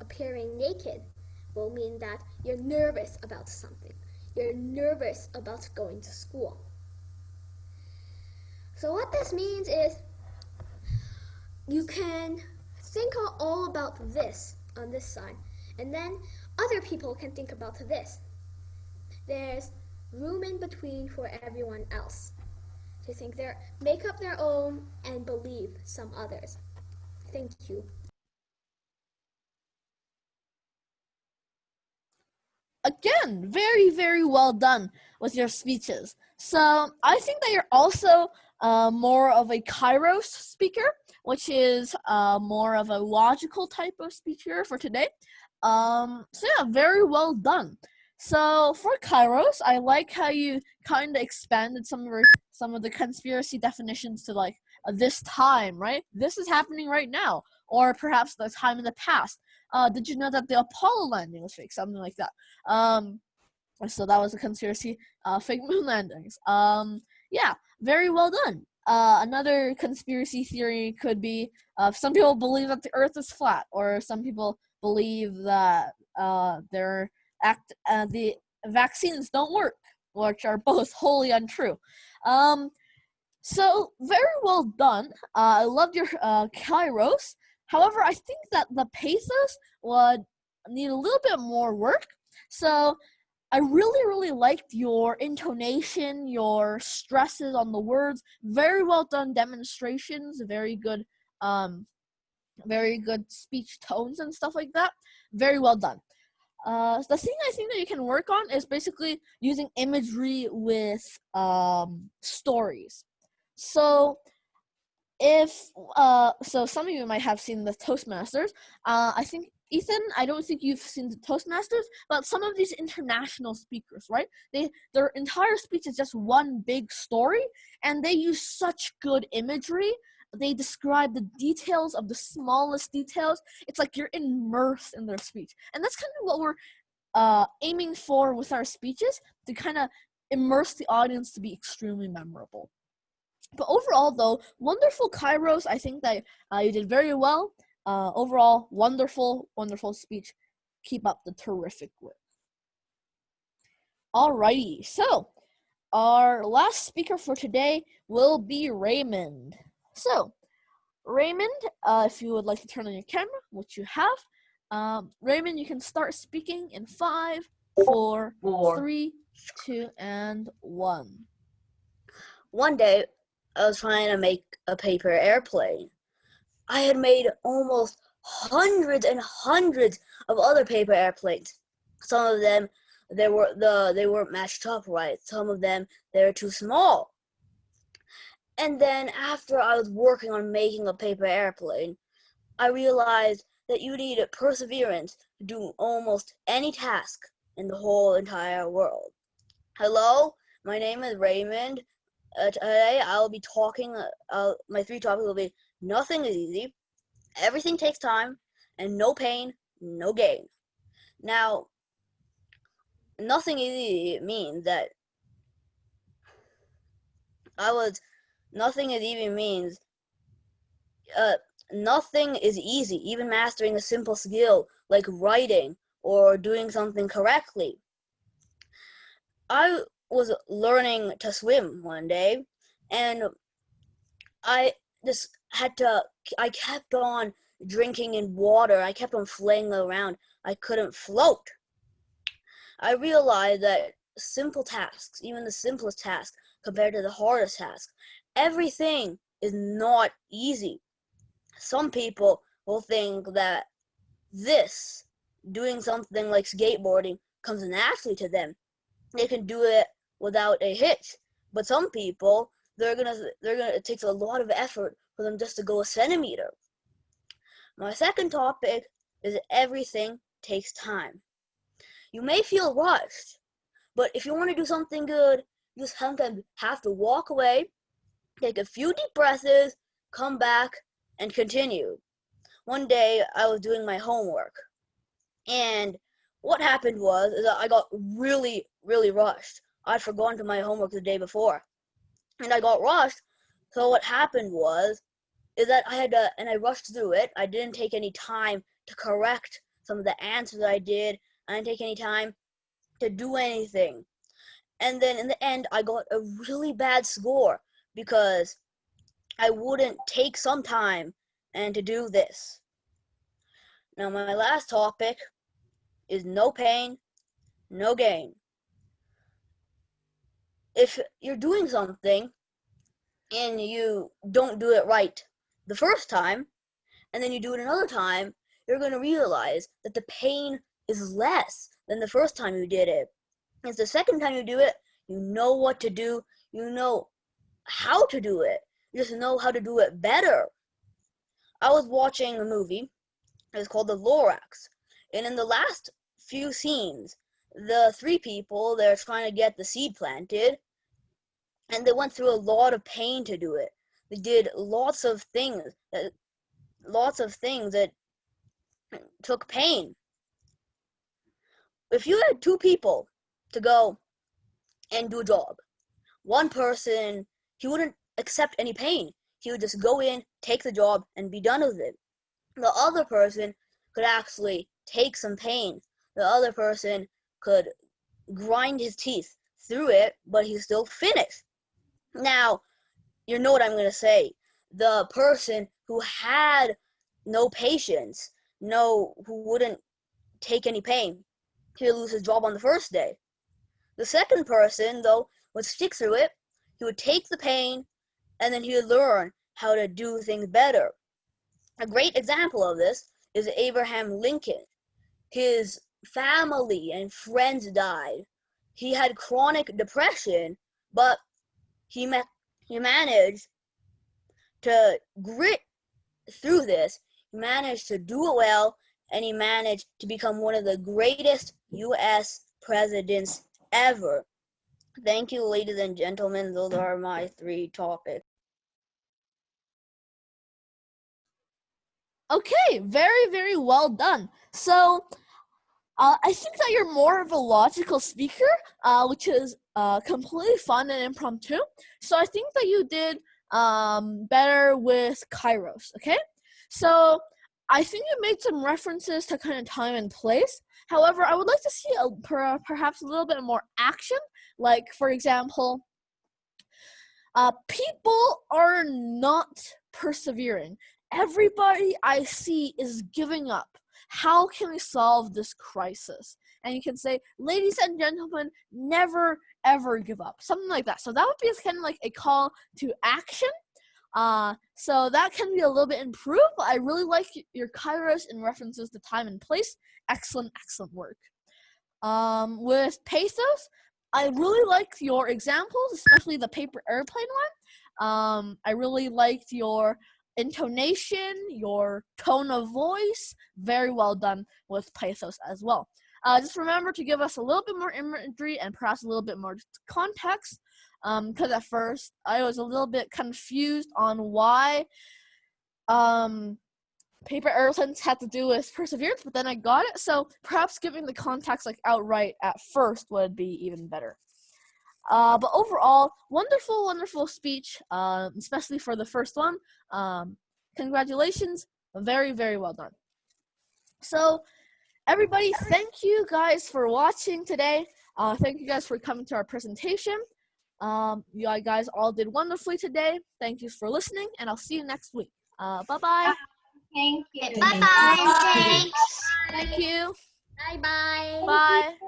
appearing naked will mean that you're nervous about something. You're nervous about going to school. So what this means is you can think all about this on this side, and then other people can think about this. There's room in between for everyone else to think make up their own and believe some others. Thank you. Again, very, very well done with your speeches. So I think that you're also more of a Kairos speaker, which is more of a logical type of speaker for today. So yeah, very well done. So for Kairos, I like how you kind of expanded some of the conspiracy definitions to like this time, right? This is happening right now, or perhaps the time in the past. Did you know that the Apollo landing was fake? Something like that. So that was a conspiracy, fake moon landings. Yeah, very well done. Another conspiracy theory could be some people believe that the Earth is flat, or some people believe that the vaccines don't work. which are both wholly untrue. So very well done. I loved your kairos. However, I think that the pathos would need a little bit more work. So I really liked your intonation, your stresses on the words. Very well done demonstrations. Very good speech tones and stuff like that. Very well done. The thing I think that you can work on is basically using imagery with stories. So so some of you might have seen the Toastmasters. I think Ethan, I don't think you've seen the Toastmasters, but some of these international speakers, right? Their entire speech is just one big story, and they use such good imagery. They describe the details of the smallest details. It's like you're immersed in their speech. And that's kind of what we're aiming for with our speeches, to kind of immerse the audience to be extremely memorable. But overall, though, wonderful kairos. I think that you did very well. Overall, wonderful speech. Keep up the terrific work. Alrighty, so our last speaker for today will be Raymond. So, Raymond, if you would like to turn on your camera, which you have, Raymond, you can start speaking in 5, 4, 3, 2, and 1. One day, I was trying to make a paper airplane. I had made almost hundreds and hundreds of other paper airplanes. Some of them, they weren't matched up right. Some of them, they were too small. And then after I was working on making a paper airplane, I realized that you need perseverance to do almost any task in the whole entire world. Hello, my name is Raymond. Today I'll be talking, my 3 topics will be: nothing is easy, everything takes time, and no pain, no gain. Now, nothing is easy means that nothing is easy, even mastering a simple skill like writing or doing something correctly. I was learning to swim one day, and I kept on drinking in water. I kept on flailing around. I couldn't float. I realized that simple tasks, even the simplest task compared to the hardest task, everything is not easy. Some people will think that doing something like skateboarding, comes naturally to them. They can do it without a hitch. But some people, it takes a lot of effort for them just to go a centimeter. My second topic is everything takes time. You may feel rushed, but if you want to do something good, you sometimes have to walk away, take a few deep breaths, come back, and continue. One day, I was doing my homework, and what happened was that I got really rushed. I'd forgotten to my homework the day before, and I got rushed. So what happened is that I rushed through it. I didn't take any time to correct some of the answers I did. I didn't take any time to do anything. And then in the end, I got a really bad score because I wouldn't take some time and to do this. Now, my last topic is no pain, no gain. If you're doing something and you don't do it right the first time, and then you do it another time, you're going to realize that the pain is less than the first time you did it. It's the second time you do it, you know what to do, you know how to do it, you just know how to do it better. I was watching a movie, it was called The Lorax, and in the last few scenes, the 3 people, they're trying to get the seed planted, and they went through a lot of pain to do it. They did lots of things that took pain. If you had 2 people to go and do a job, one person, he wouldn't accept any pain. He would just go in, take the job, and be done with it. The other person could actually take some pain. The other person could grind his teeth, through it, but he still finished. Now, you know what I'm going to say. The person who had no patience, who wouldn't take any pain, he would lose his job on the first day. The second person, though, would stick through it. He would take the pain, and then he would learn how to do things better. A great example of this is Abraham Lincoln. His family and friends died. He had chronic depression, but he managed to grit through this. He managed to do it well, and he managed to become one of the greatest U.S. presidents ever. Thank you, ladies and gentlemen. Those are my 3 topics. Okay, very, very well done. So, I think that you're more of a logical speaker, which is completely fun and impromptu. So I think that you did better with Kairos, okay? So I think you made some references to kind of time and place. However, I would like to see perhaps a little bit more action. Like, for example, people are not persevering. Everybody I see is giving up. How can we solve this crisis? And you can say, ladies and gentlemen, never ever give up. Something like that. So that would be kind of like a call to action. So that can be a little bit improved, but I really like your Kairos in references to time and place. Excellent, excellent work. With pathos, I really liked your examples, especially the paper airplane one. I really liked your intonation, your tone of voice. Very well done with pathos as well. Just remember to give us a little bit more imagery and perhaps a little bit more context, because at first I was a little bit confused on why paper airplanes had to do with perseverance, but then I got it. So perhaps giving the context like outright at first would be even better. But overall, wonderful, wonderful speech, especially for the first one. Congratulations. Very, very well done. So, everybody, thank you guys for watching today. Thank you guys for coming to our presentation. You guys all did wonderfully today. Thank you for listening, and I'll see you next week. Bye-bye. Thank you. Bye-bye. Thanks. Thank you. Bye-bye. Bye.